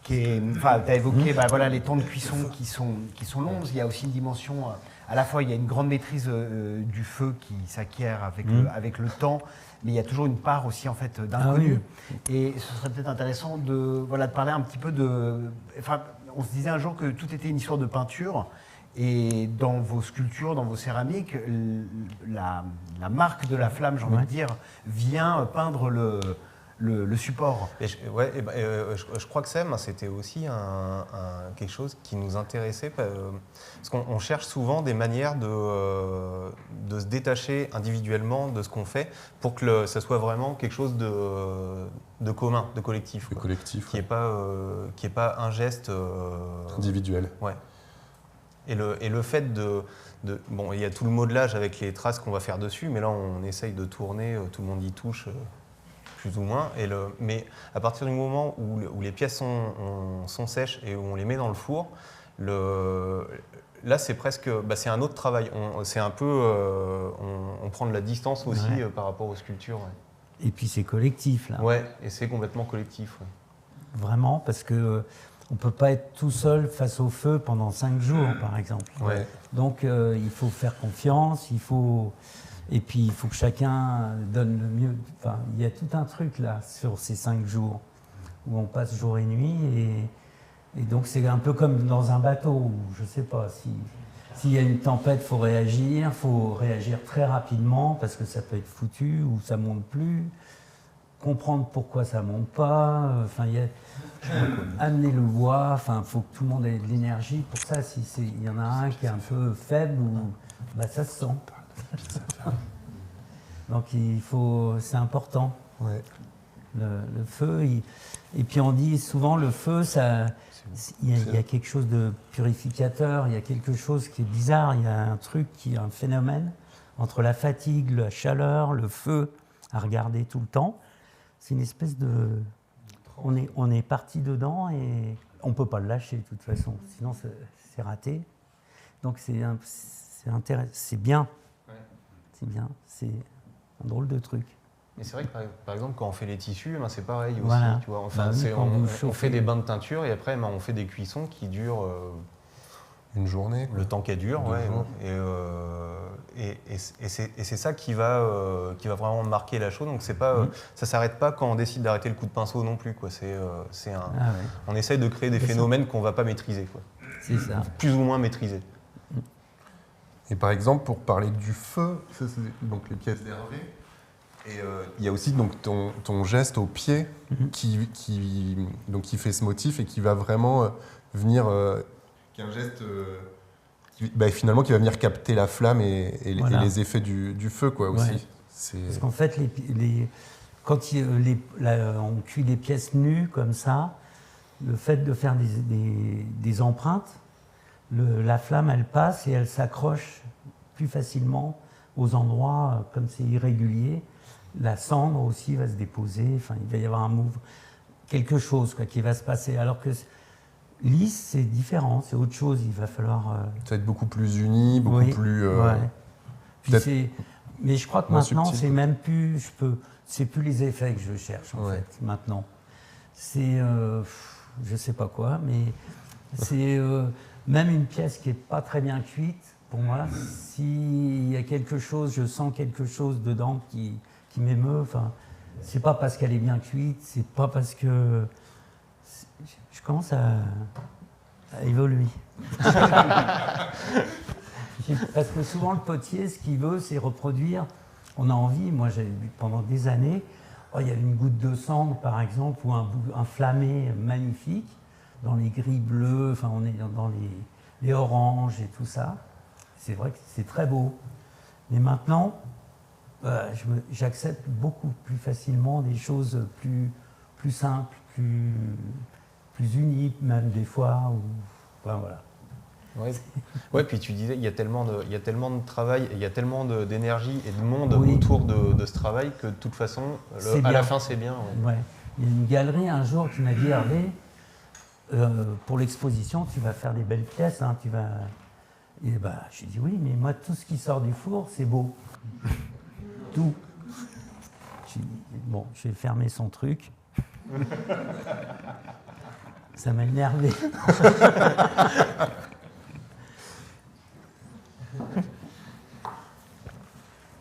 Tu as évoqué les temps de cuisson qui sont longs. Il y a aussi une dimension, à la fois il y a une grande maîtrise du feu qui s'acquiert avec le temps, mais il y a toujours une part aussi en fait d'inconnu. Et ce serait peut-être intéressant de parler un petit peu on se disait un jour que tout était une histoire de peinture. Et dans vos sculptures, dans vos céramiques, la marque de la flamme, j'ai envie de dire, vient peindre le support. Je crois que c'était aussi quelque chose qui nous intéressait, parce qu'on cherche souvent des manières de se détacher individuellement de ce qu'on fait pour que ça soit vraiment quelque chose de commun, de collectif. Collectif. Qui n'est pas un geste individuel. Ouais. Et le fait il y a tout le modelage avec les traces qu'on va faire dessus, mais là on essaye de tourner, tout le monde y touche plus ou moins. Mais à partir du moment où les pièces sont sèches et où on les met dans le four, là c'est presque, c'est un autre travail. C'est un peu, on prend de la distance aussi par rapport aux sculptures. Ouais. Et puis c'est collectif là. Ouais, et c'est complètement collectif. Ouais. Vraiment, parce que on ne peut pas être tout seul face au feu pendant 5 jours, par exemple. Ouais. Donc, il faut faire confiance, et puis il faut que chacun donne le mieux. Enfin, il y a tout un truc là sur ces 5 jours où on passe jour et nuit, et donc c'est un peu comme dans un bateau où, je ne sais pas, s'il y a une tempête, il faut réagir très rapidement parce que ça peut être foutu ou ça ne monte plus. Comprendre pourquoi ça ne monte pas, amener le bois, il faut que tout le monde ait de l'énergie pour ça. Il y en a un qui est un peu faible, ça se sent. Donc c'est important. Ouais. Le feu, et puis on dit souvent le feu, il y a quelque chose de purificateur, il y a quelque chose qui est bizarre, il y a un phénomène entre la fatigue, la chaleur, le feu à regarder tout le temps. C'est une espèce de... On est parti dedans et on ne peut pas le lâcher de toute façon, sinon c'est raté. Donc c'est bien. Ouais. C'est bien, c'est un drôle de truc. Mais c'est vrai que par exemple quand on fait les tissus, c'est pareil aussi. Voilà. Tu vois. On fait des bains de teinture et après on fait des cuissons qui durent... une journée. Le temps qu'elle dure, et c'est ça qui va vraiment marquer la chose. Donc c'est pas, ça s'arrête pas quand on décide d'arrêter le coup de pinceau non plus, quoi. On essaye de créer des phénomènes qu'on va pas maîtriser, quoi. C'est ça. Plus ou moins maîtriser. Et par exemple, pour parler du feu, ça, c'est donc les pièces d'Hervé. Et il y a aussi donc ton geste au pied qui fait ce motif et qui va vraiment venir... qui est un geste finalement qui va venir capter la flamme et les effets du feu quoi, aussi. Ouais. Parce qu'en fait, quand on cuit des pièces nues comme ça, le fait de faire des empreintes, la flamme, elle passe et elle s'accroche plus facilement aux endroits, comme c'est irrégulier. La cendre aussi va se déposer, enfin, il va y avoir quelque chose qui va se passer. Alors que lisse, c'est différent, c'est autre chose, il va falloir... Ça va être beaucoup plus uni, beaucoup plus... Mais je crois que maintenant, subtil, c'est même plus... C'est plus les effets que je cherche, en fait, maintenant. C'est... je sais pas quoi, mais c'est... même une pièce qui n'est pas très bien cuite, pour moi, s'il y a quelque chose, je sens quelque chose dedans qui m'émeut, enfin, c'est pas parce qu'elle est bien cuite, c'est pas parce que... Je commence à évoluer. Parce que souvent, le potier, ce qu'il veut, c'est reproduire. On a envie, moi, j'ai vu pendant des années, il y avait une goutte de cendre, par exemple, ou un flammé magnifique, dans les gris bleus, enfin, on est dans les oranges et tout ça. C'est vrai que c'est très beau. Mais maintenant, j'accepte beaucoup plus facilement des choses plus simples, plus unies, même des fois. Voilà. Ouais, puis tu disais, il y a tellement de travail, et il y a tellement d'énergie et de monde autour de ce travail que de toute façon, à la fin, c'est bien. Ouais. Il y a une galerie un jour qui m'a dit, Hervé, pour l'exposition, tu vas faire des belles pièces, hein, tu vas... Et j'ai dit oui, mais moi, tout ce qui sort du four, c'est beau. Tout. J'ai dit, bon, je vais fermer son truc. Ça m'a énervé.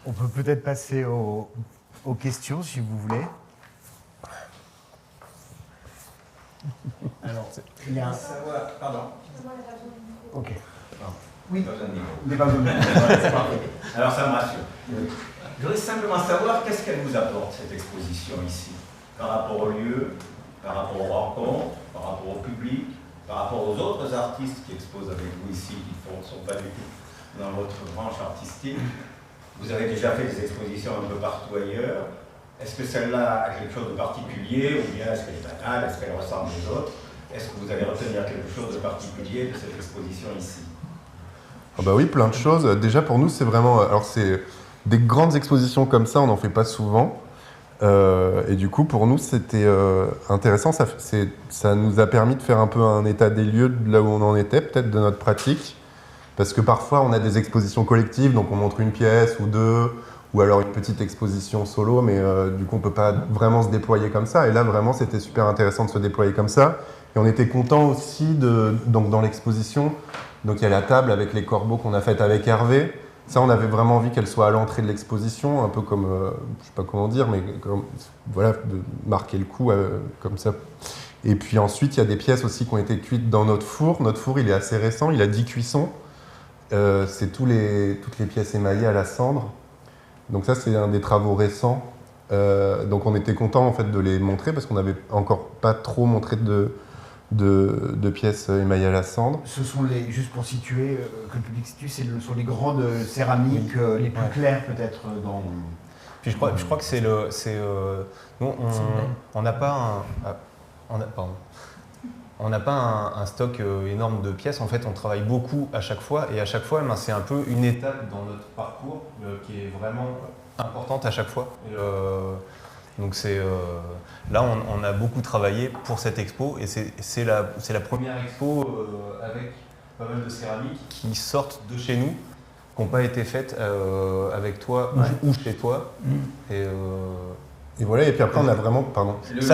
On peut peut-être passer aux questions, si vous voulez. Alors, il y a un... Pardon. Ok. Oui. Il n'est pas besoin de... Alors ça me rassure. Je voudrais simplement savoir qu'est-ce qu'elle vous apporte, cette exposition ici, par rapport au lieu, par rapport aux rencontres, par rapport au public, par rapport aux autres artistes qui exposent avec vous ici, qui ne sont pas du tout dans votre branche artistique. Vous avez déjà fait des expositions un peu partout ailleurs. Est-ce que celle-là a quelque chose de particulier, ou bien est-ce qu'elle est banale, est-ce qu'elle ressemble aux autres? Est-ce que vous allez retenir quelque chose de particulier de cette exposition ici? Oui, plein de choses. Déjà pour nous, c'est vraiment... Alors c'est des grandes expositions comme ça, on n'en fait pas souvent. Et du coup, pour nous, c'était intéressant. Ça nous a permis de faire un peu un état des lieux de là où on en était, peut-être de notre pratique. Parce que parfois, on a des expositions collectives, donc on montre une pièce ou deux, ou alors une petite exposition solo, mais du coup, on ne peut pas vraiment se déployer comme ça. Et là, vraiment, c'était super intéressant de se déployer comme ça. Et on était contents aussi, donc dans l'exposition, donc il y a la table avec les corbeaux qu'on a faite avec Hervé. Ça, on avait vraiment envie qu'elle soit à l'entrée de l'exposition, un peu comme, je ne sais pas comment dire, mais comme, voilà, de marquer le coup comme ça. Et puis ensuite, il y a des pièces aussi qui ont été cuites dans notre four. Notre four, il est assez récent, il a 10 cuissons. C'est toutes les pièces émaillées à la cendre. Donc ça, c'est un des travaux récents. Donc on était content en fait de les montrer parce qu'on n'avait encore pas trop montré de pièces émaillées à la cendre. Ce sont juste pour situer, que le public situe, ce sont les grandes céramiques les plus claires peut-être dans... Puis je crois que c'est nous, on n'a pas on n'a pas un stock énorme de pièces. En fait, on travaille beaucoup à chaque fois. Et à chaque fois, c'est un peu une étape dans notre parcours qui est vraiment importante à chaque fois. Donc là, on a beaucoup travaillé pour cette expo. Et c'est la première expo avec pas mal de céramiques qui sortent de chez nous, qui n'ont pas été faites avec toi ou chez toi. Et voilà, et puis après on a vraiment... Pardon. Le lieu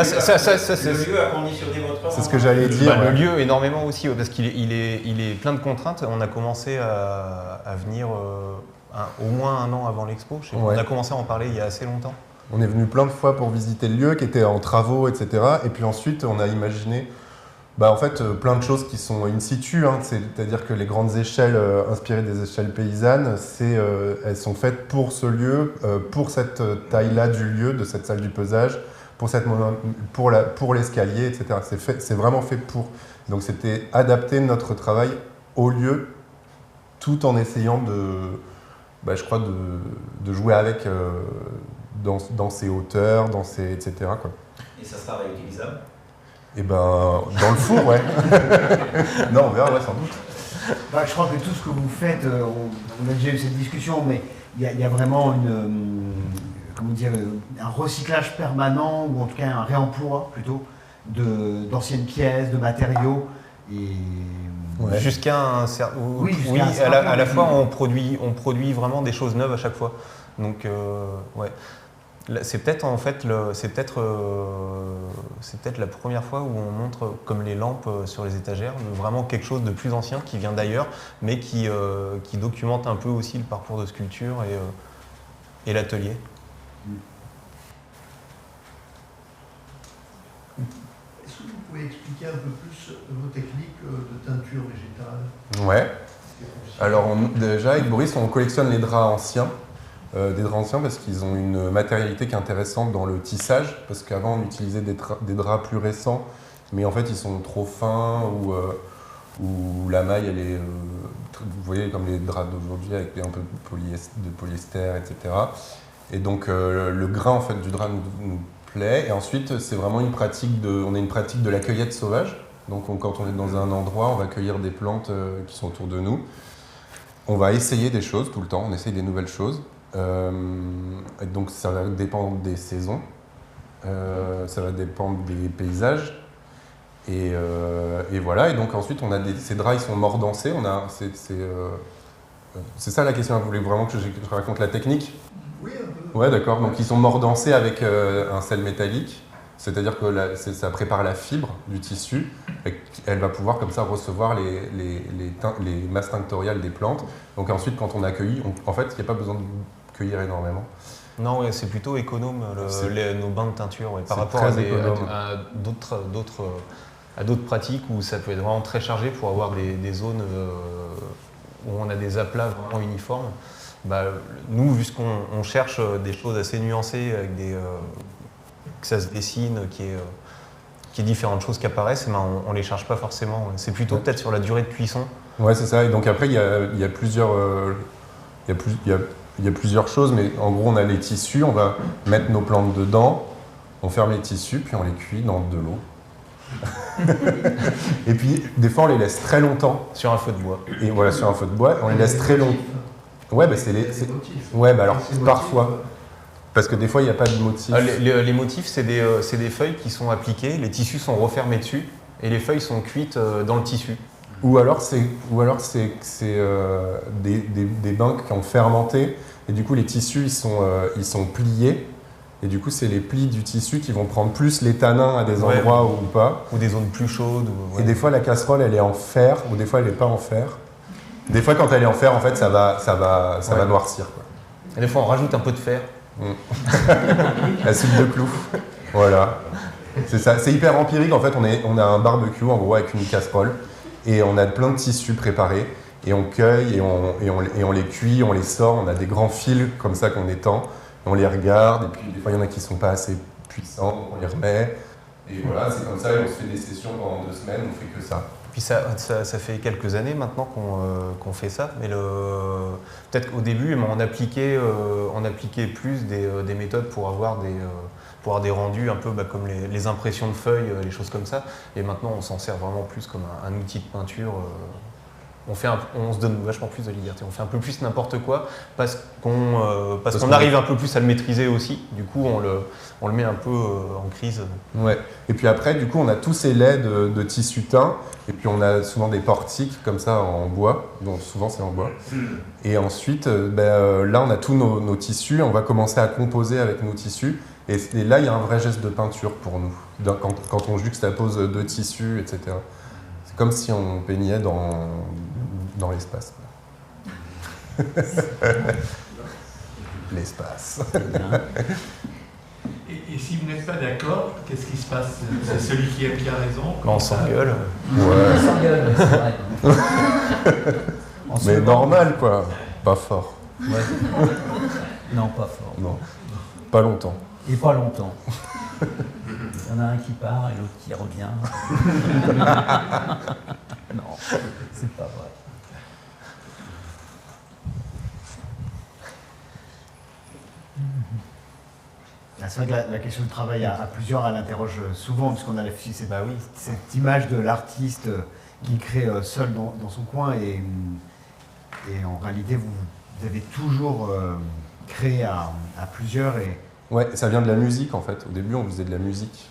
a conditionné votre... C'est ce que j'allais dire. Le lieu énormément aussi, parce qu'il est plein de contraintes. On a commencé à venir au moins un an avant l'expo. On a commencé à en parler il y a assez longtemps. On est venu plein de fois pour visiter le lieu qui était en travaux, etc. Et puis ensuite on a imaginé en fait, plein de choses qui sont in situ, hein. C'est-à-dire que les grandes échelles inspirées des échelles paysannes, elles sont faites pour ce lieu, pour cette taille-là du lieu, de cette salle du pesage, pour l'escalier, etc. C'est vraiment fait pour. Donc c'était adapter notre travail au lieu tout en essayant je crois, de jouer avec dans ses hauteurs, etc. quoi. Et ça sera réutilisable? Et dans le four, ouais. Non, on verra, ouais, sans doute. Je crois que tout ce que vous faites, on a déjà eu cette discussion, mais il y a vraiment un recyclage permanent, ou en tout cas un réemploi plutôt, d'anciennes pièces, de matériaux. Et... Ouais. Jusqu'à un certain... Oui, à la fois on produit vraiment des choses neuves à chaque fois. Donc, ouais. C'est peut-être la première fois où on montre, comme les lampes sur les étagères, vraiment quelque chose de plus ancien qui vient d'ailleurs, mais qui documente un peu aussi le parcours de sculpture et l'atelier. Est-ce que vous pouvez expliquer un peu plus vos techniques de teinture végétale? Ouais. Alors déjà, avec Boris, on collectionne les draps anciens. Des draps anciens parce qu'ils ont une matérialité qui est intéressante dans le tissage, parce qu'avant on utilisait des draps plus récents, mais en fait ils sont trop fins ou la maille elle est, vous voyez comme les draps d'aujourd'hui avec un peu de polyester, etc. Et donc le grain en fait du drap nous plaît, et ensuite c'est vraiment une pratique on a une pratique de la cueillette sauvage, donc quand on est dans un endroit on va cueillir des plantes qui sont autour de nous, on va essayer des choses tout le temps, on essaye des nouvelles choses. Donc ça va dépendre des saisons, ça va dépendre des paysages, et voilà. Et donc ensuite on a ces draps, ils sont mordancés. C'est ça la question. Vous voulez vraiment que je raconte la technique? Oui, un peu. Ouais, d'accord. Donc ils sont mordancés avec un sel métallique, c'est-à-dire que ça prépare la fibre du tissu. Et elle va pouvoir comme ça recevoir les masses tinctoriales des plantes. Donc ensuite quand on accueille, en fait il n'y a pas besoin de cueillir énormément. Non, ouais, c'est plutôt économe nos bains de teinture, ouais, par rapport à d'autres pratiques où ça peut être vraiment très chargé pour avoir des zones où on a des aplats vraiment uniformes. Nous, vu qu'on cherche des choses assez nuancées, avec que ça se dessine, qu'il y ait différentes choses qui apparaissent, on ne les cherche pas forcément. C'est plutôt peut-être sur la durée de cuisson. Ouais, c'est ça. Et donc après, il y a plusieurs choses, mais en gros, on a les tissus, on va mettre nos plantes dedans, on ferme les tissus, puis on les cuit dans de l'eau. Et puis, des fois, on les laisse très longtemps. Sur un feu de bois. Et voilà, sur un feu de bois, on les laisse très longtemps. Ouais, ouais, alors, parfois. Parce que des fois, il n'y a pas de motif. Les motifs, c'est des feuilles qui sont appliquées, les tissus sont refermés dessus, et les feuilles sont cuites dans le tissu. Ou alors c'est des bains qui ont fermenté, et du coup les tissus ils sont pliés, et du coup c'est les plis du tissu qui vont prendre plus les tanins à des endroits ou pas. Ou des zones plus chaudes. Et des fois la casserole elle est en fer, ou des fois elle n'est pas en fer. Des fois quand elle est en fer en fait ça va noircir, quoi. Et des fois on rajoute un peu de fer. La soupe de clous. Voilà. C'est ça, c'est hyper empirique en fait, on a un barbecue en gros avec une casserole. Et on a plein de tissus préparés, et on cueille, et on les cuit, on les sort, on a des grands fils comme ça qu'on étend, on les regarde, et puis des fois il y en a qui ne sont pas assez puissants, donc on les remet, et voilà, c'est comme ça, et on se fait des sessions pendant 2 semaines, on fait que ça. Puis ça fait quelques années maintenant qu'on fait ça, mais peut-être qu'au début, on appliquait plus des méthodes pour avoir des rendus un peu comme les impressions de feuilles, les choses comme ça. Et maintenant, on s'en sert vraiment plus comme un outil de peinture. On se donne vachement plus de liberté. On fait un peu plus n'importe quoi parce qu'on arrive un peu plus à le maîtriser aussi. Du coup, on le met un peu en crise. Ouais. Et puis après, du coup, on a tous ces laits de tissu teint. Et puis on a souvent des portiques comme ça en bois. Donc souvent c'est en bois. Et ensuite, là, on a tous nos tissus. On va commencer à composer avec nos tissus. Et là, il y a un vrai geste de peinture pour nous, quand on juxtapose 2 tissus, etc. C'est comme si on peignait dans l'espace. L'espace. Et si vous n'êtes pas d'accord, qu'est-ce qui se passe? C'est celui qui aime qui a raison? On s'engueule. Ouais. On s'engueule, c'est vrai. Mais normal, quoi. Pas fort. Ouais. Non, pas fort. Non. Pas longtemps. Et pas longtemps. Il y en a un qui part et l'autre qui revient. Non, c'est pas vrai. C'est vrai que la question du travail à plusieurs, elle interroge souvent, puisqu'on a cette image de l'artiste qui crée seul dans son coin, et en réalité, vous avez toujours créé à plusieurs. Ouais, ça vient de la musique en fait. Au début, on faisait de la musique.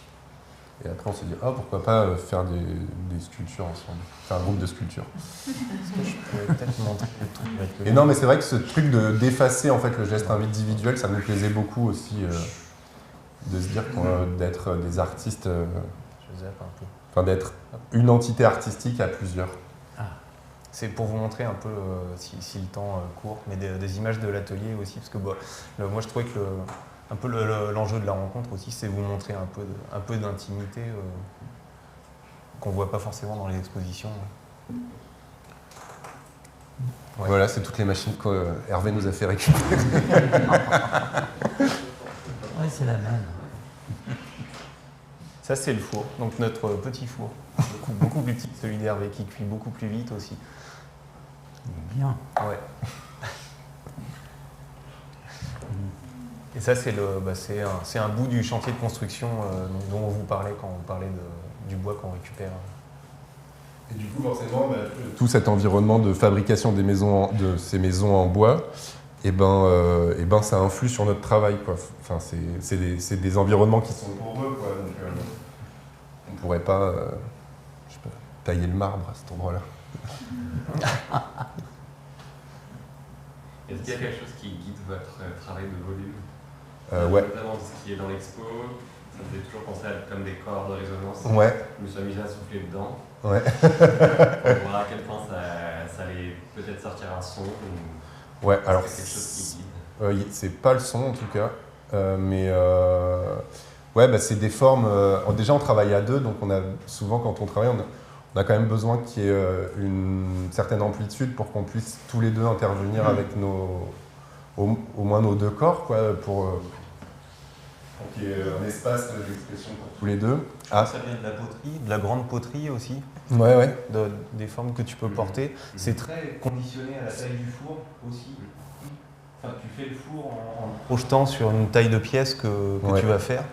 Et après, on s'est dit, pourquoi pas faire des sculptures ensemble, faire un groupe de sculptures. Est-ce que je pourrais peut-être montrer le truc avec le... Et non, mais c'est vrai que ce truc d'effacer en fait le geste individuel, ça nous plaisait beaucoup aussi, de se dire d'être des artistes, Je zappe un peu. enfin d'être une entité artistique à plusieurs. C'est pour vous montrer un peu, si le temps court, mais des images de l'atelier aussi, parce que moi je trouvais que un peu l'enjeu de la rencontre aussi, c'est vous montrer un peu d'intimité qu'on ne voit pas forcément dans les expositions. Ouais. Voilà, c'est toutes les machines que Hervé nous a fait récupérer. Oui, c'est la même. Ça c'est le four, donc notre petit four, beaucoup plus petit que celui d'Hervé, qui cuit beaucoup plus vite aussi. Bien. Ouais. Et ça, c'est un bout du chantier de construction dont on vous parlait quand on parlait du bois qu'on récupère. Et du coup, forcément, tout cet environnement de fabrication de ces maisons en bois, ça influe sur notre travail, quoi. Enfin, c'est des environnements qui sont pour eux, quoi. Donc, on ne pourrait pas, tailler le marbre à cet endroit-là. Est-ce qu'il y a quelque chose qui guide votre travail de volume? Ouais. Notamment ce qui est dans l'expo, ça me fait toujours penser à comme des corps de résonance. Ouais. Je me suis amusé à souffler dedans. Ouais. Pour voir à quel point ça allait peut-être sortir un son. Ou Ouais, alors quelque chose qui guide. c'est pas le son en tout cas, c'est des formes. Déjà, on travaille à deux, donc on a souvent quand on travaille, on a quand même besoin qu'il y ait une certaine amplitude pour qu'on puisse tous les deux intervenir avec au moins nos deux corps, quoi, pour qu'il y ait un espace d'expression pour tous les deux. Ça vient de la poterie, de la grande poterie aussi. Ouais. Des formes que tu peux porter. C'est très conditionné à la taille du four aussi. Enfin, tu fais le four en projetant sur une taille de pièce que tu vas faire.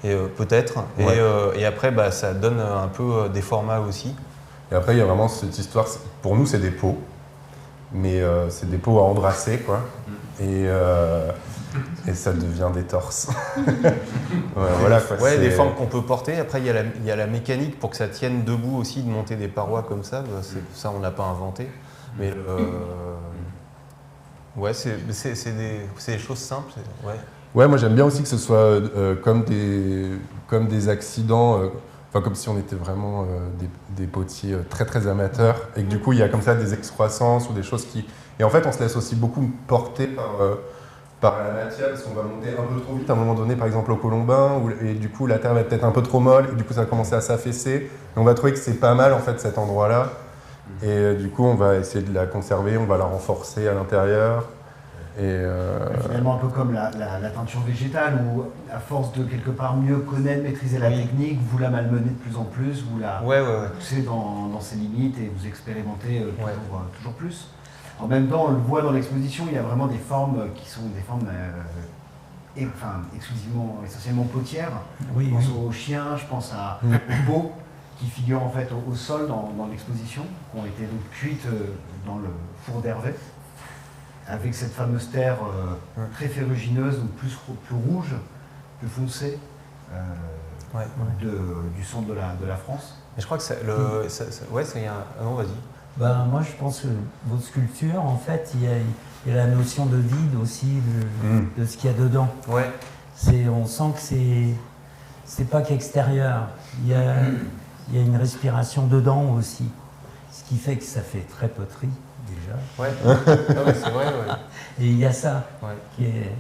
Et peut-être. Ouais. Et après, ça donne un peu des formats aussi. Et après, il y a vraiment cette histoire. Pour nous, c'est des pots. Mais c'est des pots à embrasser, quoi. Et ça devient des torses. Voilà, quoi, des formes qu'on peut porter. Après, il y a la mécanique pour que ça tienne debout aussi, de monter des parois comme ça. Ça, on ne l'a pas inventé. Mais c'est des choses simples. Ouais, moi j'aime bien aussi que ce soit comme des accidents, comme si on était vraiment des potiers très très amateurs, et que du coup il y a comme ça des excroissances ou des choses qui... Et en fait on se laisse aussi beaucoup porter par la matière, parce qu'on va monter un peu trop vite à un moment donné, par exemple au Colombin, et du coup la terre va être peut-être un peu trop molle, et du coup ça va commencer à s'affaisser, et on va trouver que c'est pas mal en fait cet endroit-là, et du coup on va essayer de la conserver, on va la renforcer à l'intérieur. Finalement, un peu comme la teinture végétale, où à force de quelque part mieux connaître, maîtriser la technique, vous la malmenez de plus en plus, vous la poussez dans ses limites et vous expérimentez toujours plus. En même temps, on le voit dans l'exposition, il y a vraiment des formes qui sont des formes essentiellement potières. Je pense aux chiens, je pense aux peaux qui figurent en fait au sol dans l'exposition, qui ont été donc cuites dans le four d'Hervé, avec cette fameuse terre très ferrugineuse, donc plus rouge, plus foncée, du centre de la France. Mais je crois que non, vas-y. Moi, je pense que votre sculpture, en fait, il y a la notion de vide aussi, de ce qu'il y a dedans. Ouais. On sent que c'est pas qu'extérieur. Il y a une respiration dedans aussi, ce qui fait que ça fait très poterie. Déjà. C'est vrai. Et il y a ça qui est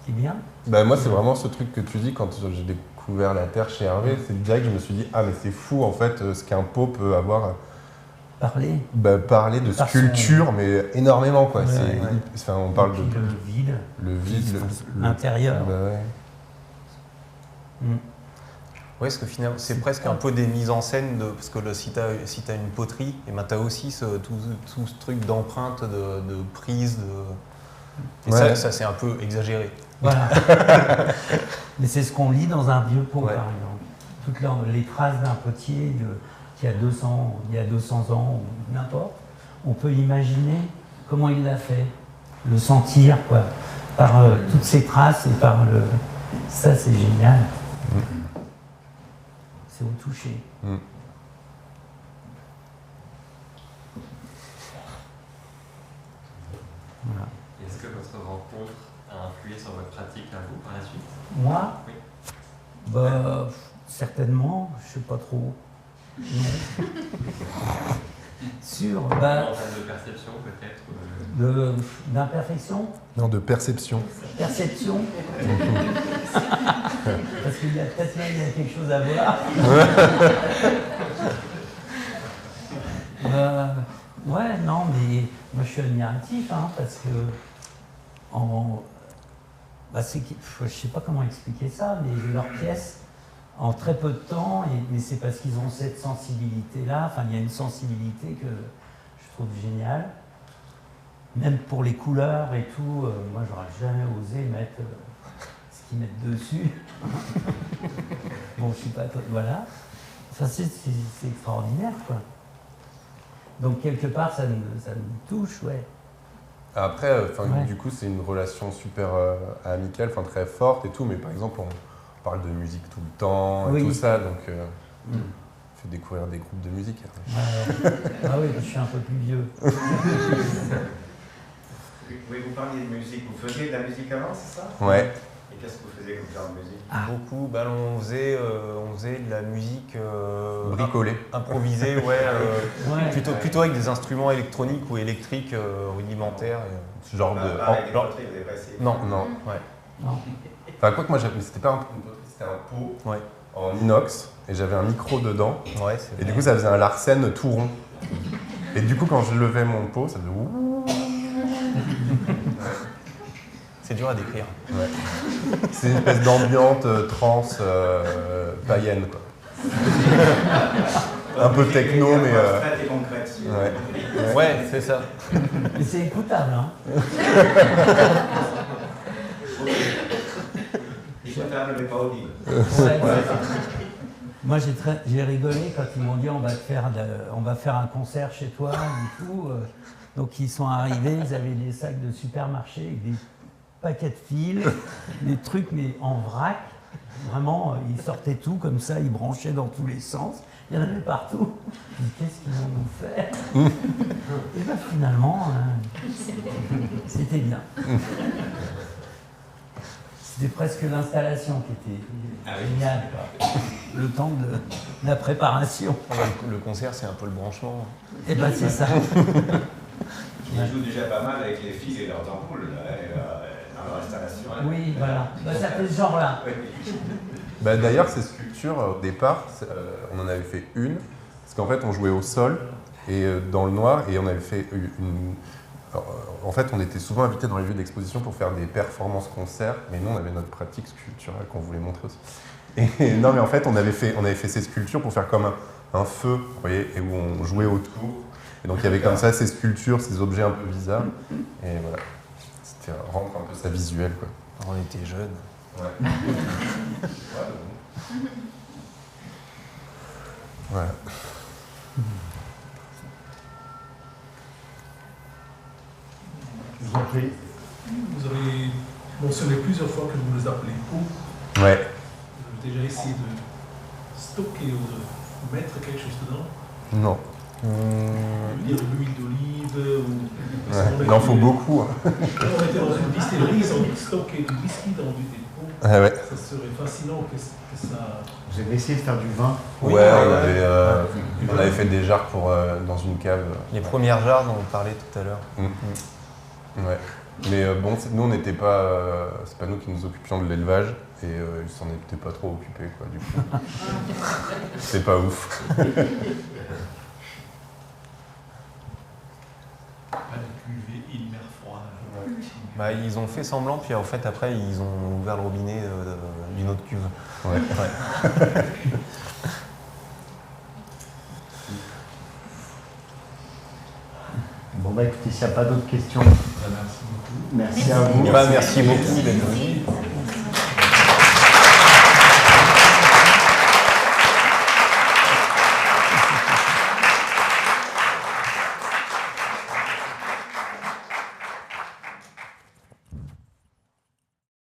bien. Moi, c'est vraiment ce truc que tu dis quand j'ai découvert la terre chez Hervé. C'est direct que je me suis dit, mais c'est fou en fait ce qu'un pot peut avoir. Parler de sculpture, mais énormément, quoi. On parle de le vide, l'intérieur. Oui, parce que finalement, c'est presque un peu des mises en scène, parce que si tu as une poterie, tu as aussi tout ce truc d'empreinte, de prise, Et Ouais. ça c'est un peu exagéré. Voilà. Mais c'est ce qu'on lit dans un vieux pot, Ouais. par exemple. Toutes les traces d'un potier qui a 200, il y a 200 ans, ou n'importe, on peut imaginer comment il l'a fait, le sentir, quoi, par toutes ces traces et par le... Ça, c'est génial. C'est au toucher. Voilà. Est-ce que votre rencontre a influé sur votre pratique à vous par la suite? Moi, Oui. bah, certainement, je sais pas trop. Non. Sur, En bah, termes de perception peut-être d'imperfection, Non, de perception. perception. Parce qu'il y a peut-être là, il y a quelque chose à voir. Ouais, non, mais moi je suis admiratif, hein, parce que je sais pas comment expliquer ça, mais leurs pièces, en très peu de temps, et c'est parce qu'ils ont cette sensibilité-là, enfin il y a une sensibilité que je trouve géniale. Même pour les couleurs et tout, moi j'aurais jamais osé mettre ce qu'ils mettent dessus. Bon, je suis pas... Voilà. Ça c'est extraordinaire, quoi. Donc quelque part, ça me touche, ouais. Après, Ouais. du coup, c'est une relation super amicale, très forte et tout, mais par exemple, on parle de musique tout le temps et Oui. tout ça, donc on fait découvrir des groupes de musique. Ah oui, je suis un peu plus vieux. Oui, vous parliez de musique. Vous faisiez de la musique avant, c'est ça? Ouais. Et qu'est-ce que vous faisiez comme genre de musique? Beaucoup, on faisait de la musique Bricolé. improvisée, ouais, Ouais. plutôt avec des instruments électroniques ou électriques rudimentaires. Ce genre de. Avec des genre- poteries, vous n'avez pas essayé? Non, Non. ouais. Non. Enfin, quoi que moi, c'était pas une poterie, c'était un pot Ouais. en inox, et j'avais un micro dedans, Ouais, c'est et du coup, ça faisait un Larsen tout rond. Et du coup, quand je levais mon pot, ça faisait ouh. c'est dur à décrire. Ouais. C'est une espèce d'ambiance trance païenne, quoi. Un peu techno, mais. Concrète et concrète. Ouais. Ouais, c'est ça. Mais c'est écoutable, hein. Écoutable mais pas audible. Ouais. Moi, j'ai rigolé quand ils m'ont dit on va faire un concert chez toi et tout. Donc ils sont arrivés, ils avaient des sacs de supermarché avec des paquets de fils, des trucs mais en vrac. Vraiment, ils sortaient tout comme ça, ils branchaient dans tous les sens. Il y en avait partout. Je me dis, qu'est-ce qu'ils vont nous faire? Et bien finalement, c'était bien. C'était presque l'installation qui était géniale, quoi. Le temps de la préparation. Le concert, c'est un peu le branchement. Et ben c'est ça. Ils jouent déjà pas mal avec les fils et leurs ampoules là, dans leur installation. Là. Oui, voilà. Ben, ça fait ce genre-là. Bah, d'ailleurs, ces sculptures, au départ, on en avait fait une, parce qu'en fait, on jouait au sol et dans le noir, et on avait fait une. Alors, en fait, on était souvent invités dans les lieux d'exposition pour faire des performances concerts, mais nous, on avait notre pratique sculpturale qu'on voulait montrer aussi. Et non, mais en fait, on avait fait ces sculptures pour faire comme un feu, vous voyez, et où on jouait autour. Et donc, il y avait comme ça ces sculptures, ces objets un peu bizarres, et voilà. C'était rendre un peu ça visuel, quoi. On était jeunes. Ouais. Voilà. Je vous en prie. Vous avez mentionné plusieurs fois que vous les appelez pots. Ouais. Vous avez déjà essayé de stocker ou de mettre quelque chose dedans? Non. Dire de l'huile d'olive ou... Ouais. Il en faut beaucoup. Hein. On était dans une distillerie, ils ont stocké du whisky dans des pots. Ah ouais. Ça serait fascinant que ça... Vous avez essayé de faire du vin? Oui, Ouais, ouais. on avait fait des jarres dans une cave. Les premières jarres dont on parlait tout à l'heure. Ouais. Mais bon, nous, on n'était pas. C'est pas nous qui nous occupions de l'élevage et ils s'en étaient pas trop occupés, quoi, du coup. C'est pas ouf. Pas de cuvée in mer froide. Bah, ils ont fait semblant, puis en fait, après, ils ont ouvert le robinet d'une autre cuve. Ouais. Bon, bah écoutez, s'il n'y a pas d'autres questions, Merci beaucoup. merci à vous. Merci beaucoup d'être venu.